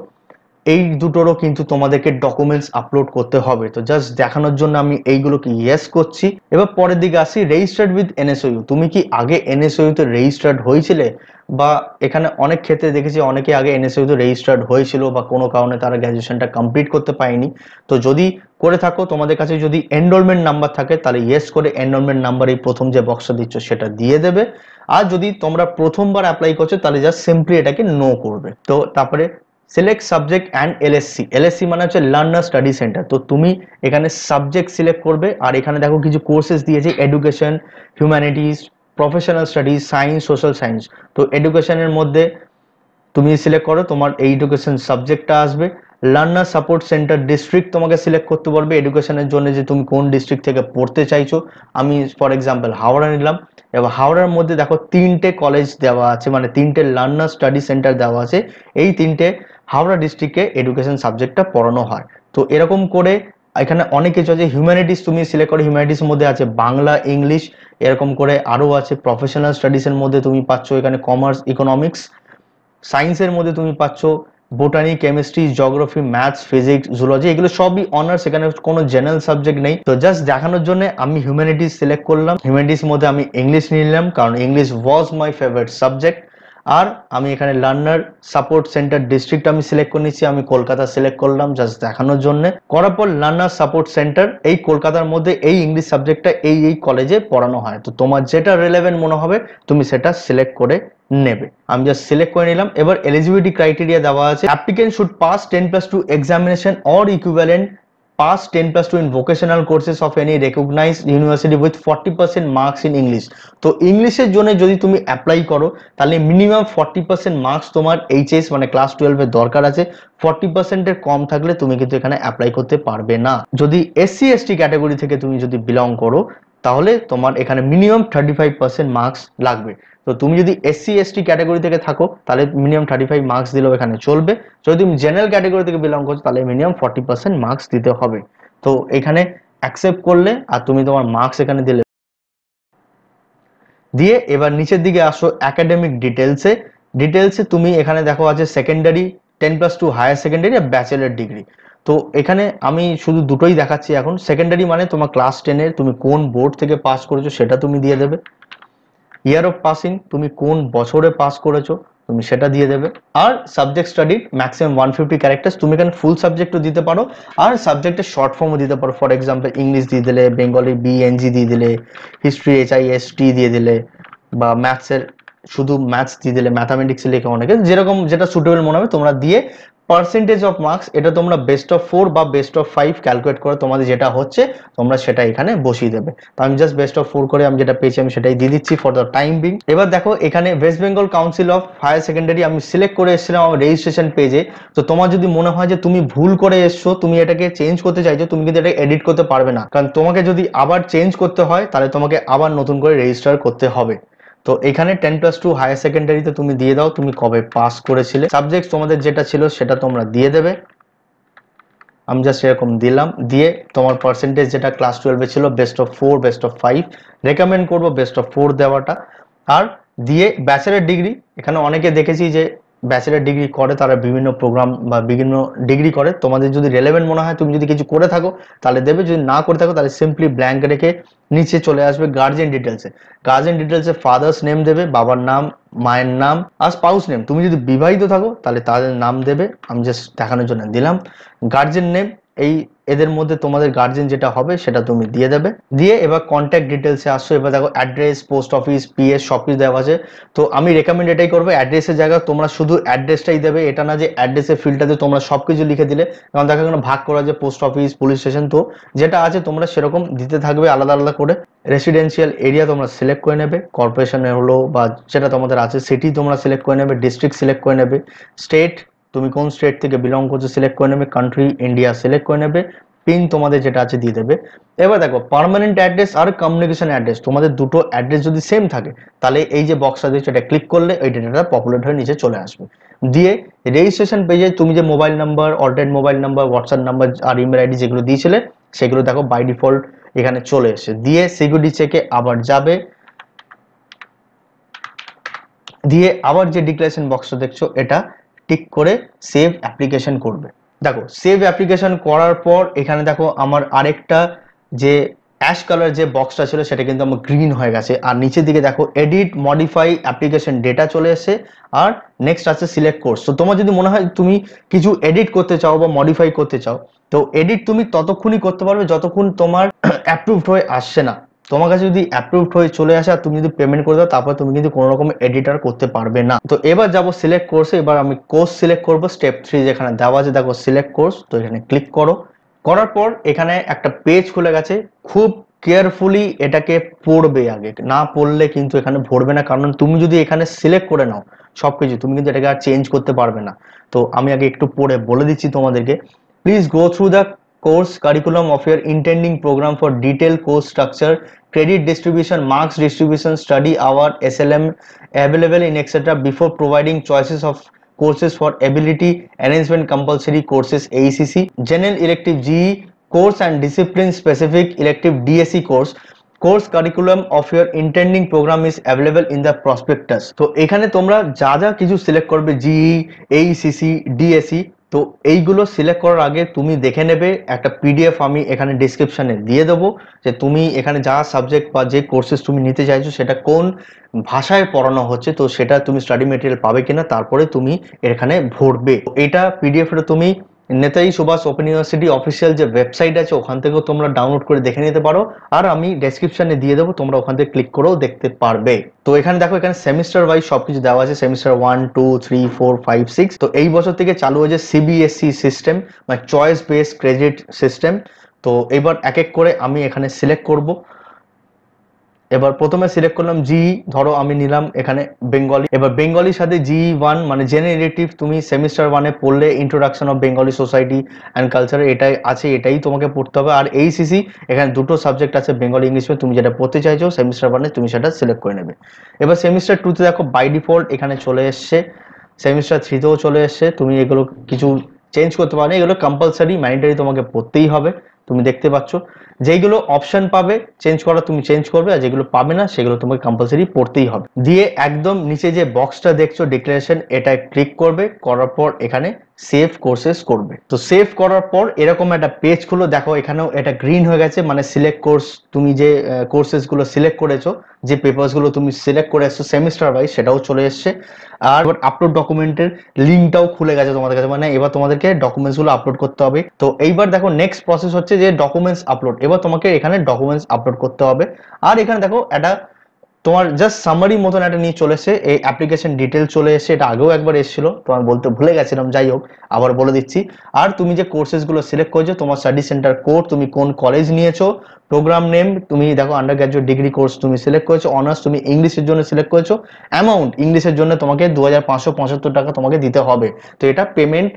এই দুটোরও কিন্তু তোমাদেরকে ডকুমেন্টস আপলোড করতে হবে। তো জাস্ট দেখানোর জন্য আমি এইগুলোকে ইয়েস করছি। এবার পরের দিকে আসি, রেজিস্টার্ড উইথ এনএসইউ। তুমি কি আগে এনএসইউ তে রেজিস্টার্ড হয়েছিলে? বা এখানে অনেক ক্ষেত্রে দেখেছি অনেকে আগে এনএসইউ তে রেজিস্টার্ড হয়েছিল বা কোনো কারণে তারা গ্র্যাজুয়েশনটা কমপ্লিট করতে পারেনি। তো যদি করে থাকো, তোমাদের কাছে যদি এনরোলমেন্ট নাম্বার থাকে তাহলে ইয়েস করে এনরোলমেন্ট নাম্বার এই প্রথম যে বক্সটা দিচ্ছ সেটা দিয়ে দেবে। আর যদি তোমরা প্রথমবার অ্যাপ্লাই করছো তাহলে জাস্ট সিম্পলি এটাকে নো করবে। তো তারপরে select subject and LSC. LSC মানে হচ্ছে লার্নার স্টাডি সেন্টার। তো তুমি এখানে সাবজেক্ট সিলেক্ট করবে। আর এখানে দেখো কিছু কোর্সেস দিয়েছে, education, humanities, professional studies, science, social science. তো এডুকেশনের মধ্যে তুমি সিলেক্ট করো, তোমার এই এডুকেশন সাবজেক্টটা আসবে। লার্নার সাপোর্ট সেন্টার ডিস্ট্রিক্ট তোমাকে সিলেক্ট করতে পারবে এডুকেশনের জন্য, যে তুমি কোন ডিস্ট্রিক্ট থেকে পড়তে চাইছো। আমি ফর এক্সাম্পল হাওড়া নিলাম। এবার হাওড়ার মধ্যে দেখো তিনটে কলেজ দেওয়া আছে, মানে তিনটে লার্নার স্টাডি সেন্টার দেওয়া আছে। এই তিনটে হাওড়া ডিস্ট্রিক্টে এডুকেশন সাবজেক্টটা পড়ানো হয়। তো এরকম করে এখানে অনেক কিছু আছে। হিউম্যানিটিস তুমি সিলেক্ট করো, হিউম্যানিটিস মধ্যে আছে বাংলা, ইংলিশ, এরকম করে আরো আছে। প্রফেশনাল স্টাডিজের মধ্যে তুমি পাচ্ছ এখানে কমার্স, ইকোনমিক্স। সায়েন্সের মধ্যে তুমি পাচ্ছ botany, chemistry, geography, maths, physics, zoology, এগুলো সবই অনার্স, এখানে কোনো জেনারেল সাবজেক্ট নেই। তো জাস্ট দেখানোর জন্য আমি হিউম্যানিটিস সিলেক্ট করলাম। হিউম্যানিটিস মধ্যে আমি ইংলিশ নিলাম, কারণ English was my favourite subject. আর আমি এখানে লার্নার সাপোর্ট সেন্টার ডিস্ট্রিক্ট আমি সিলেক্ট করে নিচ্ছি, আমি কলকাতা সিলেক্ট করলাম জাস্ট দেখানোর জন্য। করার পর লার্নার সাপোর্ট সেন্টার এই কলকাতার মধ্যে এই ইংলিশ সাবজেক্টটা এই কলেজে পড়ানো হয়। তো তোমার যেটা রিলেভেন্ট মনে হবে তুমি সেটা সিলেক্ট করে নেবে। আমি জাস্ট সিলেক্ট করে নিলাম। এবার এলিজিবিলিটি ক্রাইটেরিয়া দেওয়া আছে, applicant should pass 10+2 examination or equivalent, pass 10+2 in vocational courses of any recognized university with 40% marks in English। তো ইংলিশের জন্য যদি তুমি অ্যাপ্লাই করো তাহলে মিনিমাম 40% মার্কস তোমার এইচএস মানে ক্লাস 12 এর দরকার আছে। 40% এর কম থাকলে তুমি কিন্তু এখানে অ্যাপ্লাই করতে পারবে না। যদি এসসি এসটি ক্যাটাগরি থেকে তুমি যদি বিলং করো তাহলে তোমার এখানে মিনিমাম 35% মার্কস লাগবে। তো তুমি যদি এসসি এসটি ক্যাটাগরি থেকে থাকো তাহলে মিনিমাম 35 মার্কস দিলেও এখানে চলবে। যদি তুমি জেনারেল ক্যাটাগরি থেকে বিলং করছো তাহলে মিনিমাম 40% মার্কস দিতে হবে। তো এখানে অ্যাকসেপ্ট করলে আর তুমি তোমার মার্কস এখানে দিলে, দিয়ে এবার নিচের দিকে আসো একাডেমিক ডিটেলসে। ডিটেলসে তুমি এখানে দেখো আছে সেকেন্ডারি, 10+2 হায়ার সেকেন্ডারি আর ব্যাচেলার ডিগ্রি। তো এখানে আমি শুধু দুটোই দেখাচ্ছি এখন। সেকেন্ডারি মানে তোমার ক্লাস 10-এর তুমি কোন বোর্ড থেকে পাস করেছো সেটা তুমি দিয়ে দেবে। ইয়ার অফ পাসিং তুমি কোন বছরে পাস করেছো তুমি সেটা দিয়ে দেবে। আর সাবজেক্ট স্টাডি ম্যাক্সিমাম 150 ক্যারেক্টার্স, তুমি এখানে ফুল সাবজেক্টও দিতে পারো আর সাবজেক্টের শর্ট ফর্মও দিতে পারো। ফর এক্সাম্পল ইংলিশ দিয়ে দিলে, বেঙ্গলি বিএনজি দিয়ে দিলে, হিস্ট্রি এইচআইএসটি দিয়ে দিলে, বা ম্যাথসের শুধু ম্যাথস দিয়ে দিলে, ম্যাথামেটিক্স লিখে অনেকে যেরকম যেটা সুটেবল মনে হবে তোমরা দিয়ে পার্সেন্টেজ অফ মার্কস, এটা তোমরা বেস্ট অফ 4 বা বেস্ট অফ 5 ক্যালকুলেট করে তোমাদের যেটা হচ্ছে তোমরা সেটা এখানে বসিয়ে দেবে। তো আমি জাস্ট বেস্ট অফ 4 করে আমি যেটা পেয়েছি আমি সেটাই দিয়ে দিচ্ছি ফর দ্য টাইম বিং। এবার দেখো এখানে West Bengal council of higher secondary আমি সিলেক্ট করে এসেছিলাম আমার রেজিস্ট্রেশন পেজে। তো তোমার যদি মনে হয় যে তুমি ভুল করে এসছো, তুমি এটাকে চেঞ্জ করতে চাইছো, তুমি কিন্তু এটা এডিট করতে পারবে না, কারণ তোমাকে যদি আবার চেঞ্জ করতে হয় তাহলে তোমাকে আবার নতুন করে রেজিস্টার করতে হবে। তো এখানে 10+2 হায়ার সেকেন্ডারিতে তুমি দিয়ে দাও তুমি কবে পাস করেছিলে, সাবজেক্ট তোমাদের যেটা ছিল সেটা তোমরা দিয়ে দেবে। আমি জাস্ট এরকম দিলাম, দিয়ে তোমার পার্সেন্টেজ যেটা ক্লাস 12 ছিল best of 4 best of 5 recommend করবো বেস্ট অফ 4 দেওয়াটা। আর দিয়ে ব্যাচেলার ডিগ্রি, এখানে অনেকে দেখেছি যে ব্যাচেলার ডিগ্রি করে, তারা বিভিন্ন প্রোগ্রাম বা বিভিন্ন ডিগ্রি করে, তোমাদের যদি রেলেভেন্ট মনে হয় তুমি যদি কিছু করে থাকো তাহলে দেবে, যদি না করে থাকো তাহলে সিম্পলি ব্ল্যাঙ্ক রেখে নিচে চলে আসবে গার্জিয়ান ডিটেলসে। গার্জিয়ান ডিটেলসে ফাদার্স নেম দেবে, বাবার নাম, মায়ের নাম, আর স্পাউস নেম। তুমি যদি বিবাহিত থাকো তাহলে তাদের নাম দেবে, আমি জাস্ট দেখানোর জন্য দিলাম। গার্জিয়ান নেম, এই এদের মধ্যে তোমাদের গার্জিয়ান যেটা হবে সেটা তুমি দিয়ে দেবে। দিয়ে এবার কন্ট্যাক্ট ডিটেলসে আসছো। এবার দেখো অ্যাড্রেস, পোস্ট অফিস, পিএস সব কিছু দেওয়া আছে। তো আমি রেকমেন্ড এটাই করবো, অ্যাড্রেসের জায়গায় তোমরা শুধু অ্যাড্রেসটাই দেবে, এটা না যে অ্যাড্রেসের ফিল্ডটাতে তোমরা সবকিছু লিখে দিলে, কারণ দেখো এখানে ভাগ করা যে পোস্ট অফিস, পুলিশ স্টেশন, তো যেটা আছে তোমরা সেরকম দিতে থাকবে আলাদা আলাদা করে। রেসিডেন্সিয়াল এরিয়া তোমরা সিলেক্ট করে নেবে, কর্পোরেশনের হলো বা যেটা তোমাদের আছে সিটি তোমরা সিলেক্ট করে নেবে, ডিস্ট্রিক্ট সিলেক্ট করে নেবে, স্টেট তুমি কোন স্টেট থেকে বিলং করছো সিলেক্ট করে নেবে, কান্ট্রি ইন্ডিয়া সিলেক্ট করে নেবে, পিন তোমাদের যেটা আছে দিয়ে দেবে। এবার দেখো পার্মানেন্ট অ্যাড্রেস আর কমিউনিকেশন অ্যাড্রেস, তোমাদের দুটো অ্যাড্রেস যদি সেম থাকে তাহলে এই যে বক্সটা দিয়েছে এটা ক্লিক করলে এই ডেটাটা পপুলেট হয়ে নিচে চলে আসবে। দিয়ে রেজিস্ট্রেশন পেজে তুমি যে mobile number, alternate mobile number, WhatsApp number আর ইমেল আইডি যেগুলো দিয়েছিলে সেগুলো দেখো বাই ডিফল্ট এখানে চলে এসে। দিয়ে সিকিউরিটি চেকে আবার যাবে, দিয়ে আবার যে ডিক্লারেশন বক্সটা দেখছো এটা টিক করে সেভ অ্যাপ্লিকেশন করবে। দেখো সেভ অ্যাপ্লিকেশন করার পর এখানে দেখো আমার আরেকটা যে অ্যাশ কালার যে বক্সটা ছিল সেটা কিন্তু আমার গ্রিন হয়ে গেছে, আর নিচের দিকে দেখো এডিট মডিফাই অ্যাপ্লিকেশন ডেটা চলে এসেছে, আর নেক্সট আছে সিলেক্ট কোর্স। তো তোমার যদি মনে হয় তুমি কিছু এডিট করতে চাও বা মডিফাই করতে চাও, তো এডিট তুমি ততক্ষণই করতে পারবে যতক্ষণ তোমার অ্যাপ্রুভড হয়ে আসছে না। তোমার কাছে যদি অ্যাপ্রুভড হয়ে চলে আসে আর তুমি যদি পেমেন্ট করে দাও তারপর তুমি কিন্তু কোনো রকম এডিটর করতে পারবে না। তো এবার যাবো সিলেক্ট কোর্সে, এবার আমি কোর্স সিলেক্ট করব, স্টেপ 3 যেখানে দেওয়া আছে দেখো সিলেক্ট কোর্স, তো এখানে ক্লিক করো। করার পর এখানে একটা পেজ খুলে গেছে, খুব কেয়ারফুলি এটাকে পড়বে, আগে না পড়লে কিন্তু এখানে ভরবে না, কারণ তুমি যদি এখানে সিলেক্ট করে নাও সবকিছু তুমি কিন্তু এটাকে আর চেঞ্জ করতে পারবে না। তো আমি আগে একটু পড়ে বলে দিচ্ছি তোমাদেরকে। Please go through the course curriculum of your intending program for detailed course structure, credit distribution, marks distribution, study hour, SLM available in etc. before providing choices of courses for ability enhancement compulsory courses ACC, general elective GE course and discipline specific elective DSE course. Course curriculum of year intending programme is available in the prospectus. তো এখানে তোমরা যা যা কিছু select করবে GE, এইসিসি, DAC, তো এইগুলো select করার আগে তুমি দেখে নেবে, একটা পিডিএফ আমি এখানে ডিসক্রিপশনে দিয়ে দেবো, যে তুমি এখানে যা সাবজেক্ট বা যে কোর্সেস তুমি নিতে চাইছো সেটা কোন ভাষায় পড়ানো হচ্ছে, তো সেটা তুমি স্টাডি মেটেরিয়াল পাবে কিনা তারপরে তুমি এখানে ভরবে। এটা পিডিএফটা তুমি Netaji Subhash open university official যে ওয়েবসাইট আছে ওখান থেকেও তোমরা ডাউনলোড করে দেখে নিতে পারো, আর আমি ডেসক্রিপশনে দিয়ে দেবো, তোমরা ওখান থেকে ক্লিক করেও দেখতে পারবে। তো এখানে দেখো এখানে সেমিস্টার ওয়াইজ সবকিছু দেওয়া আছে, সেমিস্টার 1 2 3 4 5 6। তো এই বছর থেকে চালু হয়েছে সিবিএসই সিস্টেম মানে চয়েস বেসড ক্রেডিট সিস্টেম। তো এবার এক এক করে আমি এখানে সিলেক্ট করব। এবার প্রথমে সিলেক্ট করলাম জিই, ধরো আমি নিলাম এখানে বেঙ্গলি। এবার বেঙ্গলির সাথে জিই 1 মানে জেনারেল ইলেকটিভ, তুমি সেমিস্টার 1-এ পড়লে introduction of Bengali society and culture, এটাই আছে, এটাই তোমাকে পড়তে হবে। আর এইসিসি এখানে দুটো সাবজেক্ট আছে বেঙ্গলি ইংলিশ, তুমি যেটা পড়তে চাইছো সেমিস্টার 1-এ তুমি সেটা সিলেক্ট করে নেবে। এবার সেমিস্টার 2-তে দেখো বাই ডিফল্ট এখানে চলে এসছে, সেমিস্টার 3-তেও চলে এসছে, তুমি এগুলো কিছু চেঞ্জ করতে পারো না, এগুলো কম্পালসারি ম্যান্ডেটরি তোমাকে পড়তেই হবে। তুমি দেখতে পাচ্ছ যেগুলো অপশন পাবে চেঞ্জ করা তুমি চেঞ্জ করবে, আর যেগুলো পাবে না সেগুলো তোমাকে কম্পালসারি পড়তেই হবে। দিয়ে একদম নিচে যে বক্সটা দেখছো ডিক্লারেশন, এটা ক্লিক করবে, করার পর এখানে সেভ কোর্সেস করবে। তো সেভ করার পর এরকম একটা পেজ খুলো, দেখো এখানেও এটা গ্রিন হয়ে গেছে, মানে সিলেক্ট কোর্স, তুমি যে কোর্সেস গুলো সিলেক্ট করেছো, যে পেপারস গুলো তুমি সিলেক্ট করে এসছো সেমিস্টার ওয়াইজ সেটাও চলে এসছে। আর আপলোড ডকুমেন্টের লিঙ্কটাও খুলে গেছে তোমাদের কাছে, মানে এবার তোমাদেরকে ডকুমেন্টস গুলো আপলোড করতে হবে। তো এইবার দেখো নেক্সট প্রসেস হচ্ছে যে ডকুমেন্টস আপলোড, এবার তোমাকে এখানে ডকুমেন্টস আপলোড করতে হবে। আর এখানে দেখো একটা তোমার জাস্ট সামারি মতন একটা নিয়ে চলে এসে এই অ্যাপ্লিকেশন ডিটেল চলে এসে, এটা আগেও একবার এসেছিল, তোমার বলতে ভুলে গেছিলাম, যাই হোক আবার বলে দিচ্ছি। আর তুমি যে কোর্সেসগুলো সিলেক্ট করেছো, তোমার স্টাডি সেন্টার কোড, তুমি কোন কলেজ নিয়েছো, প্রোগ্রাম নেম, তুমি দেখো আন্ডার গ্র্যাজুয়েট ডিগ্রি কোর্স তুমি সিলেক্ট করেছো, অনার্স তুমি ইংলিশের জন্য সিলেক্ট করেছো, অ্যামাউন্ট ইংলিশের জন্য তোমাকে 2575 টাকা তোমাকে দিতে হবে। তো এটা পেমেন্ট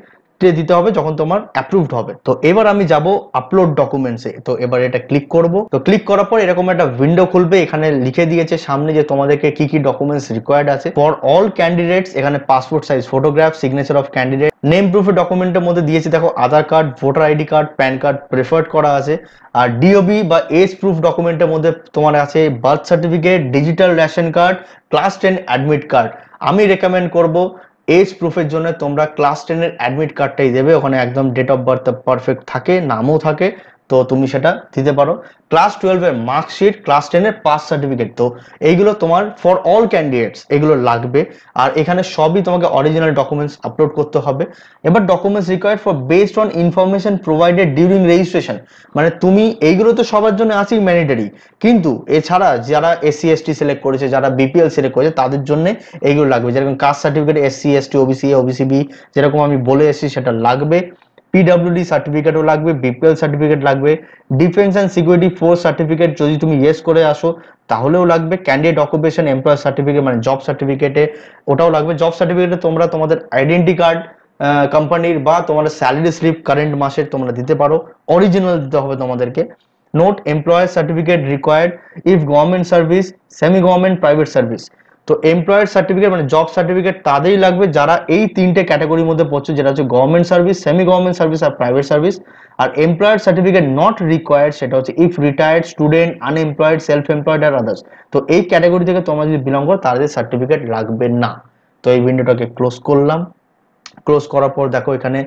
দিতে হবে যখন তোমার অ্যাপ্রুভড হবে। তো এবার আমি যাব আপলোড ডকুমেন্টসে। তো এবার এটা ক্লিক করব। তো ক্লিক করার পর এরকম একটা উইন্ডো খুলবে, এখানে লিখে দিয়েছে সামনে যে তোমাদেরকে কি কি ডকুমেন্টস রিকোয়ার্ড আছে ফর অল ক্যান্ডিডেটস। এখানে passport size photograph, signature of candidate, name প্রুফের ডকুমেন্টের মধ্যে দিয়েছে দেখো Aadhaar card, voter ID card, PAN card preferred করা আছে। আর ডিওবি বা এজ প্রুফ ডকুমেন্টের মধ্যে তোমার আছে birth certificate, digital ration card, class 10 admit card. আমি রেকমেন্ড করব এজ প্রুফের জন্য তোমরা ক্লাস 10 এর অ্যাডমিট কার্ডটাই দেবে, ওখানে একদম ডেট অফ বার্থ পারফেক্ট থাকে, নামও থাকে, তো তুমি সেটা দিতে পারো। ক্লাস 12 এর মার্কশিট, ক্লাস 10 এর পাস সার্টিফিকেট, তো এইগুলো তোমার ফর অল ক্যান্ডিডেটস এগুলো লাগবে। আর এখানে সবই তোমাকে অরিজিনাল ডকুমেন্টস আপলোড করতে হবে। এবার documents required for based on information provided during registration, মানে তুমি এইগুলো তো সবার জন্য আছেই ম্যান্ডেটরি, কিন্তু এছাড়া যারা এসসি এসটি সিলেক্ট করেছে, যারা বিপিএল সিলেক্ট করেছে, তাদের জন্য এইগুলো লাগবে, যেরকম caste certificate SC ST OBC OBC B, যেরকম আমি বলে এসেছি সেটা লাগবে। পিডব্লিউডি সার্টিফিকেটও লাগবে, বিপিএল সার্টিফিকেট লাগবে, defence and security force certificate যদি তুমি ইয়েস করে আসো তাহলেও লাগবে, ক্যান্ডিডেট অকুপেশন এমপ্লয়ার সার্টিফিকেট মানে জব সার্টিফিকেটে ওটাও লাগবে। জব সার্টিফিকেটে তোমরা তোমাদের আইডেন্টি কার্ড কোম্পানির বা তোমার স্যালারি স্লিপ কারেন্ট মাসের তোমরা দিতে পারো, অরিজিনাল দিতে হবে তোমাদেরকে। Note employer certificate required if government service, semi government, private service. তো এমপ্লয়ার সার্টিফিকেট মানে জব সার্টিফিকেট তাদেরই লাগবে যারা এই তিনটে ক্যাটাগরির মধ্যে পড়ছে, যেটা হচ্ছে government service, semi government service আর প্রাইভেট সার্ভিস। আর এমপ্লয়ার সার্টিফিকেট নট রিকোয়ার্ড সেটা হচ্ছে if retired, student, unemployed, self employed আর আদার্স। তো এই ক্যাটাগরি থেকে তোমরা যদি বিলং করো তাদের সার্টিফিকেট লাগবে না। তো এই উইন্ডোটাকে ক্লোজ করলাম। ক্লোজ করার পর দেখো এখানে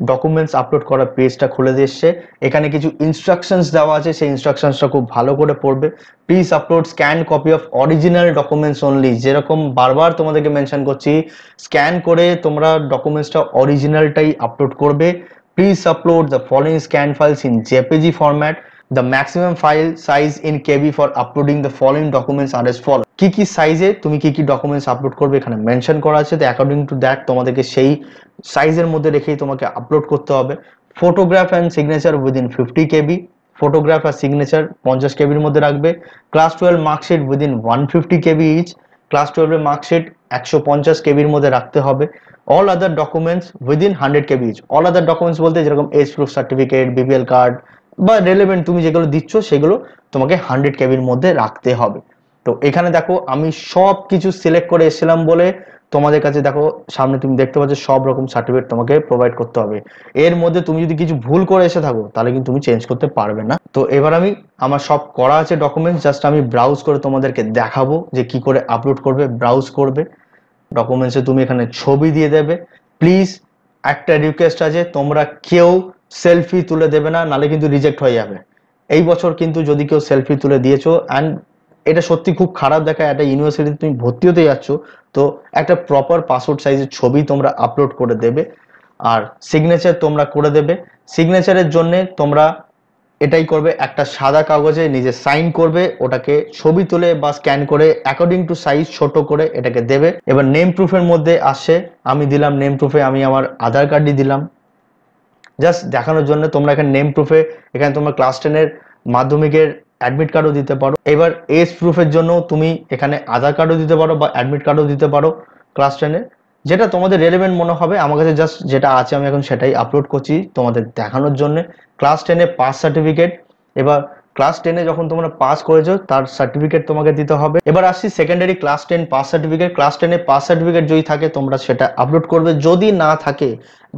ডকুমেন্টস আপলোড করার পেজটা খুলে দিচ্ছে। এখানে কিছু ইনস্ট্রাকশনস দেওয়া আছে, সেই ইনস্ট্রাকশনসটা খুব ভালো করে পড়বে। Please upload scan copy of original documents only, যেরকম বারবার তোমাদেরকে মেনশন করছি, স্ক্যান করে তোমরা ডকুমেন্টসটা অরিজিনালটাই আপলোড করবে। Please upload the following scan files in JPG format, the maximum file size in KB for uploading the following documents are as follows। কি কি সাইজে তুমি কি কি ডকুমেন্টস আপলোড করবে এখানে মেনশন করা আছে, তো অ্যাকর্ডিং টু দ্যাট তোমাদেরকে সেই সাইজের মধ্যে রেখেই তোমাকে আপলোড করতে হবে। Photograph and signature within 50 KB, photograph আর সিগনেচার 50 কেবির মধ্যে রাখবে। Class 12 marksheet within 150 KB each, class 12 এর মার্কশিট 150 কেবির মধ্যে রাখতে হবে। All other documents within 100 KB each. All other documents বলতে যেরকম age proof certificate, BPL card বা রেলেভেন্ট তুমি যেগুলো দিচ্ছ সেগুলো তোমাকে 100 কেবির মধ্যে রাখতে হবে। তো এখানে দেখো আমি সব কিছু সিলেক্ট করে এসেছিলাম বলে তোমাদের কাছে দেখো সামনে তুমি দেখতে পাচ্ছ সব রকম সার্টিফিকেট তোমাকে প্রোভাইড করতে হবে। এর মধ্যে তুমি যদি কিছু ভুল করে এসে থাকো তাহলে কিন্তু তুমি চেঞ্জ করতে পারবে না। তো এবার আমি আমার সব করা আছে ডকুমেন্টস, জাস্ট আমি ব্রাউজ করে তোমাদেরকে দেখাবো যে কি করে আপলোড করবে। ব্রাউজ করবে, ডকুমেন্টসে তুমি এখানে ছবি দিয়ে দেবে। প্লিজ একটা রিকোয়েস্ট আছে, তোমরা কেউ সেলফি তুলে দেবে না, নালে কিন্তু রিজেক্ট হয়ে যাবে। এই বছর কিন্তু যদি কেউ সেলফি তুলে দিয়েছো, অ্যান্ড এটা সত্যি খুব খারাপ দেখায়, একটা ইউনিভার্সিটিতে তুমি ভর্তি হতে যাচ্ছ, তো একটা প্রপার পাসপোর্ট সাইজের ছবি তোমরা আপলোড করে দেবে। আর সিগনেচার তোমরা করে দেবে। সিগনেচারের জন্য তোমরা এটাই করবে, একটা সাদা কাগজে নিজে সাইন করবে, ওটাকে ছবি তুলে বা স্ক্যান করে অ্যাকর্ডিং টু সাইজ ছোট করে এটাকে দেবে। এবার নেম প্রুফের মধ্যে আসে, আমি দিলাম নেম প্রুফে আমি আমার আধার কার্ডই দিলাম জাস্ট দেখানোর জন্য। তোমরা এখানে নেম প্রুফে এখানে তোমরা ক্লাস 10 এর মাধ্যমিকের অ্যাডমিট কার্ডও দিতে পারো। এবার এজ প্রুফের জন্য তুমি এখানে আধার কার্ডও দিতে পারো বা অ্যাডমিট কার্ডও দিতে পারো ক্লাস 10 এর, যেটা তোমাদের রেলেভেন্ট মনে হবে। আমার কাছে জাস্ট যেটা আছে আমি এখন সেটাই আপলোড করছি তোমাদের দেখানোর জন্য। ক্লাস 10 এ পাস সার্টিফিকেট, এবার ক্লাস 10 এ যখন তোমরা পাস করেছো তার সার্টিফিকেট তোমাকে দিতে হবে। এবার আসছি secondary class 10 pass certificate. Class 10 A pass certificate যদি থাকে তোমরা সেটা আপলোড করবে, যদি না থাকে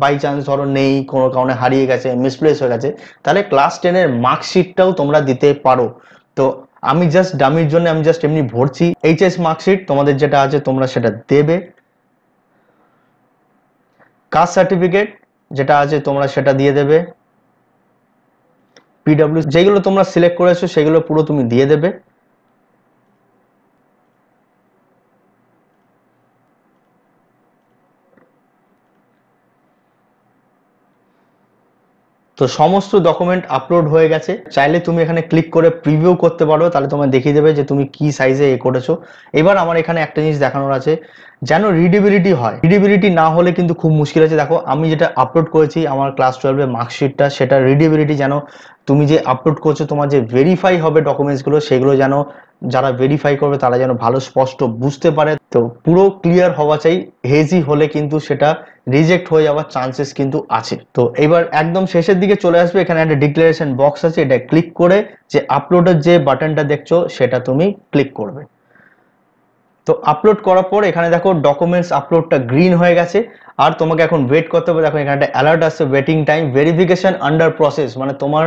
বাই চান্স ধরো নেই, কোনো কারণে হারিয়ে গেছে, মিসপ্লেস হয়ে গেছে, তাহলে ক্লাস 10 এর মার্কশিটটাও তোমরা দিতে পারো। তো আমি জাস্ট ডামির জন্য আমি জাস্ট এমনি ভরছি। এইচএস মার্কশিট তোমাদের যেটা আছে তোমরা সেটা দেবে। কাস্ট সার্টিফিকেট যেটা আছে তোমরা সেটা দিয়ে দেবে। পিডব্লিউ যেগুলো তোমরা সিলেক্ট করেছো সেগুলো পুরো তুমি দিয়ে দেবে। তো সমস্ত ডকুমেন্ট আপলোড হয়ে গেছে। চাইলে তুমি এখানে ক্লিক করে প্রিভিউ করতে পারো, তাহলে তোমার দেখিয়ে দেবে যে তুমি কি সাইজে করেছো। এবার আমার এখানে একটা জিনিস দেখানোর আছে, যেন রিডেবিলিটি হয়। রিডেবিলিটি না হলে কিন্তু খুব মুশকিল আছে। দেখো আমি যেটা আপলোড করেছি আমার ক্লাস 12-এর মার্কশিটটা, সেটা রিডেবিলিটি যেন তুমি যে আপলোড করছো তোমার যে ভেরিফাই হবে ডকুমেন্টসগুলো, সেগুলো যেন যারা ভেরিফাই করবে তারা যেন ভালো স্পষ্ট বুঝতে পারে। তো পুরো ক্লিয়ার হওয়া চাই, হেজি হলে কিন্তু সেটা রিজেক্ট হয়ে যাওয়ার চান্সেস কিন্তু আছে। তো এবার একদম শেষের দিকে চলে আসবে, এখানে একটা ডিক্লারেশন বক্স আছে, এটা ক্লিক করে যে আপলোডের যে বাটনটা দেখছো সেটা তুমি ক্লিক করবে। তো আপলোড করার পর এখানে দেখো ডকুমেন্টস আপলোডটা গ্রিন হয়ে গেছে। আর তোমাকে এখন ওয়েট করতে হবে। দেখো এখানে একটা অ্যালার্ট আসছে, waiting time verification under process, মানে তোমার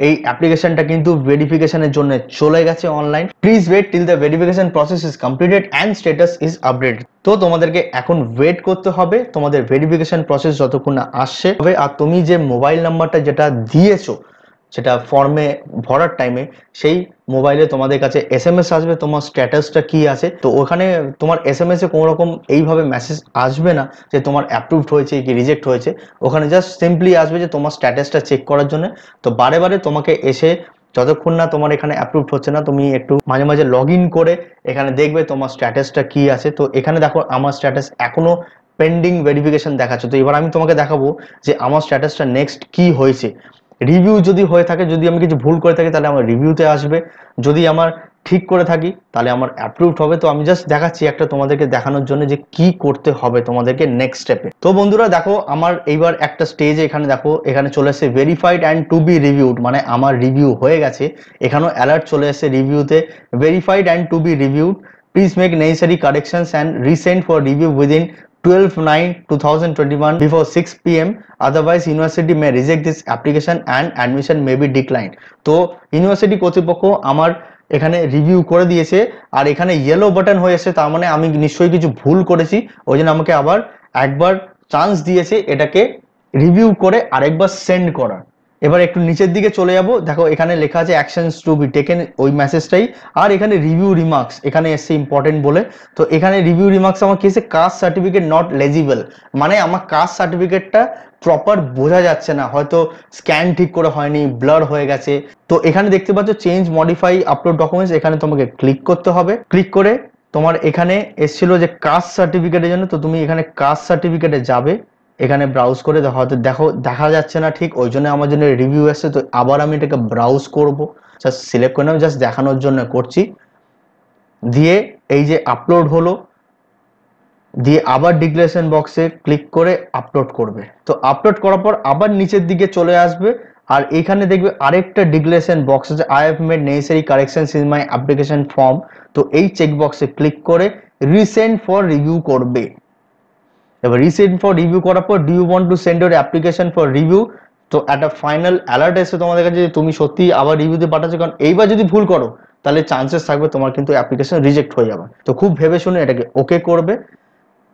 এই অ্যাপ্লিকেশনটা কিন্তু ভেরিফিকেশনের জন্য চলে গেছে online. Please wait till the verification process is completed and status is updated. তো তোমাদেরকে এখন ওয়েট করতে হবে তোমাদের ভেরিফিকেশন প্রসেস যতক্ষণ না আসছে হবে। আর তুমি যে মোবাইল নাম্বারটা যেটা দিয়েছো সেটা ফর্মে ভরার টাইমে, সেই মোবাইলে তোমাদের কাছে এসএমএস আসবে তোমার স্ট্যাটাসটা কি আছে। তো ওখানে তোমার এসএমএস এ কোনো রকম এইভাবে মেসেজ আসবে না যে তোমার অ্যাপ্রুভড হয়েছে কি রিজেক্ট হয়েছে। ওখানে জাস্ট সিম্পলি আসবে যে তোমার স্ট্যাটাসটা চেক করার জন্য। তো বারে বারে তোমাকে এসে, যতক্ষণ না তোমার এখানে অ্যাপ্রুভড হচ্ছে না, তুমি একটু মাঝে মাঝে লগ ইন করে এখানে দেখবে তোমার স্ট্যাটাসটা কি আছে। তো এখানে দেখো আমার স্ট্যাটাস এখনো পেন্ডিং ভেরিফিকেশন দেখাচ্ছে। তো এবার আমি তোমাকে দেখাবো যে আমার স্ট্যাটাসটা নেক্সট কি হয়েছে। রিভিউ যদি হয়ে থাকে, যদি আমি কিছু ভুল করে থাকি তাহলে আমার রিভিউতে আসবে, যদি আমার ঠিক করে থাকি তাহলে আমার অ্যাপ্রুভড হবে। তো আমি জাস্ট দেখাচ্ছি একটা তোমাদেরকে দেখানোর জন্য যে কি করতে হবে তোমাদেরকে নেক্সট স্টেপে। তো বন্ধুরা দেখো আমার এইবার একটা স্টেজে এখানে দেখো এখানে চলে এসেছে verified and to be reviewed, মানে আমার রিভিউ হয়ে গেছে। এখানেও অ্যালার্ট চলে এসেছে রিভিউতে, verified and to be reviewed, please make necessary corrections and resend for review within 12/9/2021 before 6 p.m. Otherwise, university may reject this application and admission may be declined. তো university কর্তৃপক্ষ আমার এখানে রিভিউ করে দিয়েছে আর এখানে ইয়েলো বাটন হয়েছে, তার মানে আমি নিশ্চয়ই কিছু ভুল করেছি। ওই জন্য আমাকে আবার একবার চান্স দিয়েছে এটাকে রিভিউ করে আরেকবার সেন্ড করার। এবার একটু নিচের দিকে চলে যাব, দেখো এখানে লেখা আছে অ্যাকশনস টু বি টেকেন, ওই মেসেজটাই। আর এখানে রিভিউ রিমার্কস এখানে এসছে ইম্পর্টেন্ট বলে। তো এখানে রিভিউ রিমার্কস আমার কি এসে, কাস্ট সার্টিফিকেট নট লেজিবল, মানে আমার কাস্ট সার্টিফিকেটটা প্রপার বোঝা যাচ্ছে না, হয়তো স্ক্যান ঠিক করে হয়নি, ব্লার হয়ে গেছে। তো এখানে দেখতে পাচ্ছ চেঞ্জ মডিফাই আপলোড ডকুমেন্টস, এখানে তোমাকে ক্লিক করতে হবে। ক্লিক করে তোমার এখানে এসেছিল যে কাস্ট সার্টিফিকেটের জন্য, তো তুমি এখানে কাস্ট সার্টিফিকেটে যাবে, এখানে ব্রাউজ করে হয়তো দেখো দেখা যাচ্ছে না ঠিক, ওই জন্য আমার জন্য রিভিউ আসছে। তো আবার আমি এটাকে ব্রাউজ করব, জাস্ট সিলেক্ট করে নেব, জাস্ট দেখানোর জন্য করছি। দিয়ে এই যে আপলোড হলো, দিয়ে আবার ডিক্লারেশন বক্সে ক্লিক করে আপলোড করবে। তো আপলোড করার পর আবার নিচের দিকে চলে আসবে আর এখানে দেখবে আরেকটা ডিক্লারেশন বক্স আছে, I have made necessary corrections in my application form. তো এই চেক বক্সে ক্লিক করে রিসেন্ড ফর রিভিউ করবে। এবার রিসেন্ড ফর রিভিউ করার পর do you want to send your application for review. তো একটা ফাইনাল অ্যালার্ট এসে তোমাদের কাছে যে তুমি সত্যি আবার রিভিউতে পাঠাচ্ছ, কারণ এইবার যদি ভুল করো তাহলে চান্সেস থাকবে তোমার কিন্তু অ্যাপ্লিকেশন রিজেক্ট হয়ে যাবে। তো খুব ভেবে শুনে এটাকে ওকে করবে।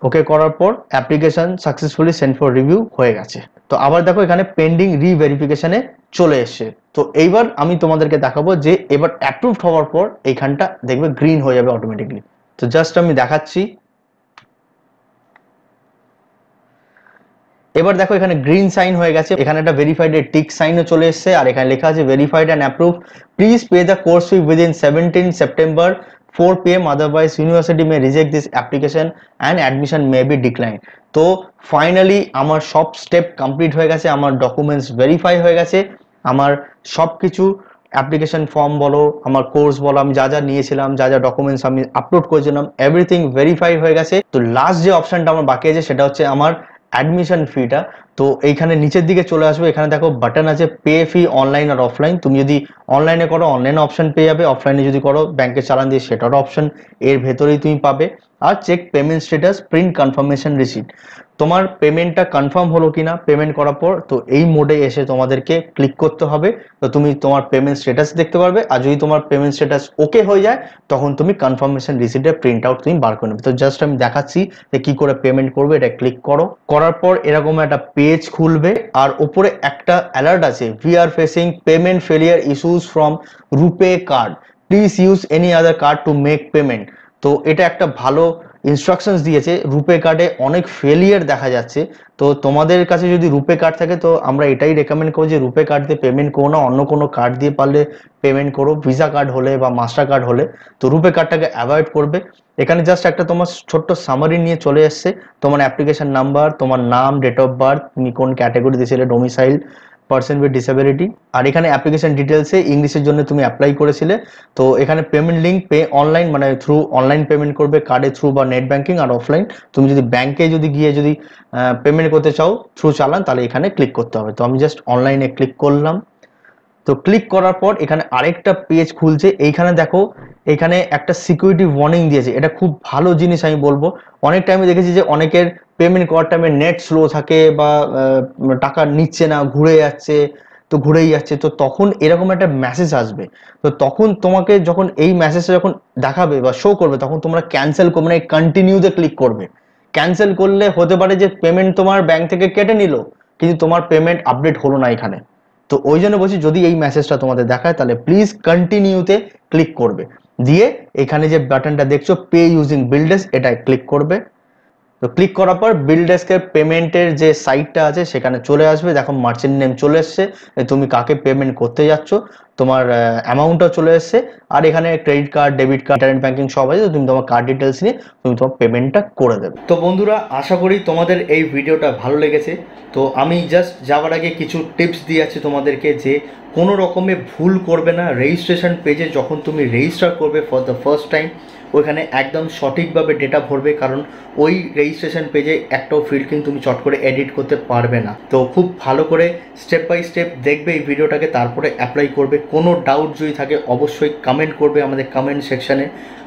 ওকে করার পর application successfully send for review হয়ে গেছে। তো আবার দেখো এখানে পেন্ডিং রিভেরিফিকেশনে চলে এসছে। তো এইবার আমি তোমাদেরকে দেখাবো যে এবার অ্যাপ্রুভড হওয়ার পর এইখানটা দেখবে গ্রিন হয়ে যাবে অটোমেটিকলি। তো জাস্ট আমি দেখাচ্ছি। এবার দেখো এখানে গ্রিন সাইন হয়ে গেছে, এখানে একটা ভেরিফাইড এর টিক সাইনও চলে এসেছে আর এখানে লেখা আছে verified and approve, please pay the course fee within 17 September 4 PM, otherwise university may reject this application and admission may be declined। তো ফাইনালি আমার সব স্টেপ কমপ্লিট হয়ে গেছে, আমার ডকুমেন্টস ভেরিফাই হয়ে গেছে, আমার সব কিছু অ্যাপ্লিকেশন ফর্ম বলো, আমার কোর্স বলো, আমি যা যা নিয়েছিলাম, যা যা ডকুমেন্টস আমি আপলোড করেছিলাম, এভরিথিং ভেরিফাই হয়ে গেছে। তো লাস্ট যে অপশনটা আমার বাকি আছে সেটা হচ্ছে আমার অ্যাডমিশন ফিটা। তো এইখানে নিচের দিকে চলে আসবে, এখানে দেখো বাটন আছে পে ফি অনলাইন আর অফলাইন। তুমি যদি অনলাইনে করো অনলাইন অপশন পেয়ে যাবে, অফলাইনে যদি করো ব্যাংকের চালান দিয়ে সেটারও অপশন এর ভেতরেই তুমি পাবে। আর check payment status, print confirmation receipt, তোমার পেমেন্টটা কনফার্ম হলো কিনা পেমেন্ট করার পর। তো এই মোডে এসে তোমাদেরকে ক্লিক করতে হবে, তো তুমি তোমার পেমেন্ট স্ট্যাটাস দেখতে পারবে। আর যদি তোমার পেমেন্ট স্ট্যাটাস ওকে হয়ে যায় তখন তুমি কনফার্মেশন রিসিটের প্রিন্ট আউট তুমি বার করে নেবে। তো জাস্ট আমি দেখাচ্ছি যে কি করে পেমেন্ট করবে। এটা ক্লিক করো, করার পর এরকম একটা পেজ খুলবে আর উপরে একটা অ্যালার্ট আছে, we are facing payment failure issues from RuPay card, please use any other card to make payment. তো এটা একটা ভালো ইনস্ট্রাকশনস দিয়েছে, রুপে কার্ডে অনেক ফেলিয়ার দেখা যাচ্ছে। তো তোমাদের কাছে যদি রুপে কার্ড থাকে তো আমরা এটাই রেকমেন্ড করবো যে রুপে কার্ড দিয়ে পেমেন্ট করো না, অন্য কোনো কার্ড দিয়ে পারলে পেমেন্ট করো, ভিসা কার্ড হলে বা মাস্টার কার্ড হলে। তো রুপে কার্ডটাকে অ্যাভয়েড করবে। এখানে জাস্ট একটা তোমার ছোট্ট সামারি নিয়ে চলে এসছে, তোমার অ্যাপ্লিকেশন নাম্বার, তোমার নাম, ডেট অফ বার্থ, তুমি কোন ক্যাটাগরি দিয়েছিলে, ডোমিসাইল, পার্সন উইথ ডিসেবিলিটি, আর এখানে অ্যাপ্লিকেশন ডিটেলসে ইংলিশের জন্য তুমি অ্যাপ্লাই করেছিলে। তো এখানে পেমেন্ট লিঙ্ক, পে অনলাইন, মানে থ্রু অনলাইন পেমেন্ট করবে কার্ডের থ্রু বা নেট ব্যাঙ্কিং, আর অফলাইন তুমি যদি ব্যাংকে যদি গিয়ে যদি পেমেন্ট করতে চাও থ্রু চালান, তাহলে এখানে ক্লিক করতে হবে। তো আমি জাস্ট অনলাইনে ক্লিক করলাম। তো ক্লিক করার পর এখানে আরেকটা পেজ খুলছে। এইখানে দেখো, এখানে একটা সিকিউরিটি ওয়ার্নিং দিয়েছে, এটা খুব ভালো জিনিস আমি বলবো। অনেক টাইমে দেখেছি যে অনেকের পেমেন্ট করার টাইমে নেট স্লো থাকে বা টাকা নিচ্ছে না, ঘুরে যাচ্ছে, তো ঘুরেই যাচ্ছে, তো তখন এরকম একটা মেসেজ আসবে। তো তখন তোমাকে যখন এই মেসেজটা যখন দেখাবে বা শো করবে, তখন তোমরা ক্যান্সেল করবে, মানে কন্টিনিউতে ক্লিক করবে। ক্যান্সেল করলে হতে পারে যে পেমেন্ট তোমার ব্যাংক থেকে কেটে নিল, কিন্তু তোমার পেমেন্ট আপডেট হলো না এখানে। তো ওই জন্য বলছি, যদি এই মেসেজটা তোমাদের দেখায় তাহলে প্লিজ কন্টিনিউতে ক্লিক করবে, দিয়ে এখানে যে বাটনটা দেখছো পে ইউজিং বিলডেস্ক, এটায় ক্লিক করবে। তো ক্লিক করার পর বিলডেস্কের পেমেন্টের যে সাইটটা আছে সেখানে চলে আসবে। দেখো মার্চেন্ট নেম চলে এসছে, তুমি কাকে পেমেন্ট করতে যাচ্ছ, তোমার অ্যামাউন্টটাও চলে এসছে, আর এখানে credit card, debit card, internet banking সব আছে। তুমি তোমার কার্ড ডিটেলস নিয়ে তুমি তোমার পেমেন্টটা করে দেবে। তো বন্ধুরা, আশা করি তোমাদের এই ভিডিওটা ভালো লেগেছে। তো আমি জাস্ট যাওয়ার আগে কিছু টিপস দিয়ে আছি তোমাদেরকে, যে কোনো রকমে ভুল করবে না। রেজিস্ট্রেশন পেজে যখন তুমি রেজিস্টার করবে ফর দ্য ফার্স্ট টাইম, ওইখানে একদম সঠিকভাবে ডেটা ভরবে, কারণ ওই রেজিস্ট্রেশন পেজে একটাও ফিল্ড কিন্তু তুমি চট করে এডিট করতে পারবে না। তো খুব ভালো করে স্টেপ বাই স্টেপ দেখবে এই ভিডিওটাকে, তারপরে অ্যাপ্লাই করবে। কোনো ডাউট যদি থাকে অবশ্যই কমেন্ট করবে আমাদের কমেন্ট সেকশনে,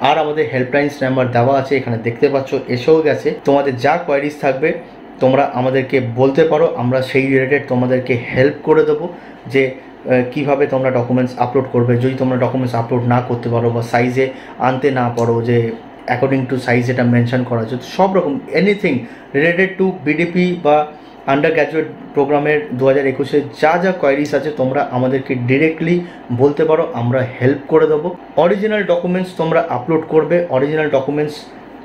আর আমাদের হেল্পলাইন্স নাম্বার দেওয়া আছে এখানে দেখতে পাচ্ছ, এসেও গেছে। তোমাদের যা কোয়ারিজ থাকবে তোমরা আমাদেরকে বলতে পারো, আমরা সেই রিলেটেড তোমাদেরকে হেল্প করে দেবো, যে কিভাবে তোমরা ডকুমেন্টস আপলোড করবে। যদি তোমরা ডকুমেন্টস আপলোড না করতে পারো বা সাইজে আনতে না পারো, যে অ্যাকর্ডিং টু সাইজ এটা মেনশন করা আছে, সব রকম এনিথিং রিলেটেড টু বিডিপি বা আন্ডার গ্র্যাজুয়েট প্রোগ্রামের 2021-এ যা যা কোয়ারিজ আছে তোমরা আমাদেরকে ডিরেক্টলি বলতে পারো, আমরা হেল্প করে দেবো। অরিজিনাল ডকুমেন্টস তোমরা আপলোড করবে, অরিজিনাল ডকুমেন্টস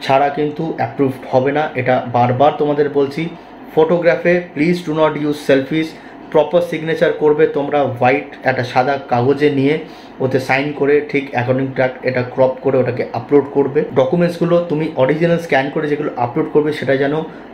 ছাড়া কিন্তু অ্যাপ্রুভড হবে না, এটা বারবার তোমাদের বলছি। ফটোগ্রাফে please do not use selfies. Proper signature করবে তোমরা, হোয়াইট একটা সাদা কাগজে নিয়ে ওতে সাইন করে ঠিক অ্যাকর্ডিং টু এটা ক্রপ করে ওটাকে আপলোড করবে। ডকুমেন্টসগুলো তুমি অরিজিনাল স্ক্যান করে যেগুলো আপলোড করবে সেটা যেন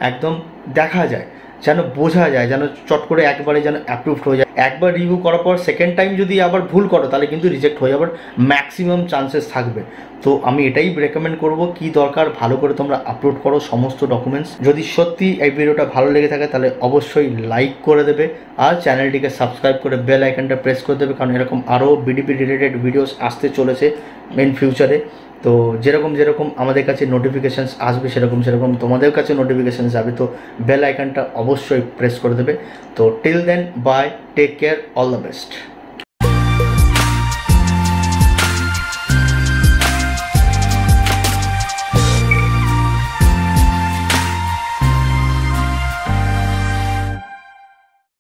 একদম দেখা যায়, যেন বোঝা যায়, যেন চট করে একবারে যেন অ্যাপ্রুভড হয়ে যায়। একবার রিভিউ করার পর সেকেন্ড টাইম যদি আবার ভুল করো তাহলে কিন্তু রিজেক্ট হয়ে যাবার ম্যাক্সিমাম চান্সেস থাকবে। তো আমি এটাই রেকমেন্ড করবো, কি দরকার ভালো করে তোমরা আপলোড করো সমস্ত ডকুমেন্টস। যদি সত্যি এই ভিডিওটা ভালো লেগে থাকে তাহলে অবশ্যই লাইক করে দেবে, আর চ্যানেলটিকে সাবস্ক্রাইব করে বেল আইকনটা প্রেস করে দেবে, কারণ এরকম আরও বিডিপি রিলেটেড ভিডিওস আসতে চলেছে ইন ফিউচারে। তো যেরকম যেরকম আমাদের কাছে নোটিফিকেশানস আসবে সেরকম সেরকম তোমাদের কাছে নোটিফিকেশানস যাবে। তো বেল আইকনটা অবশ্যই প্রেস করে দেবে। তো till then, bye, take care, all the best.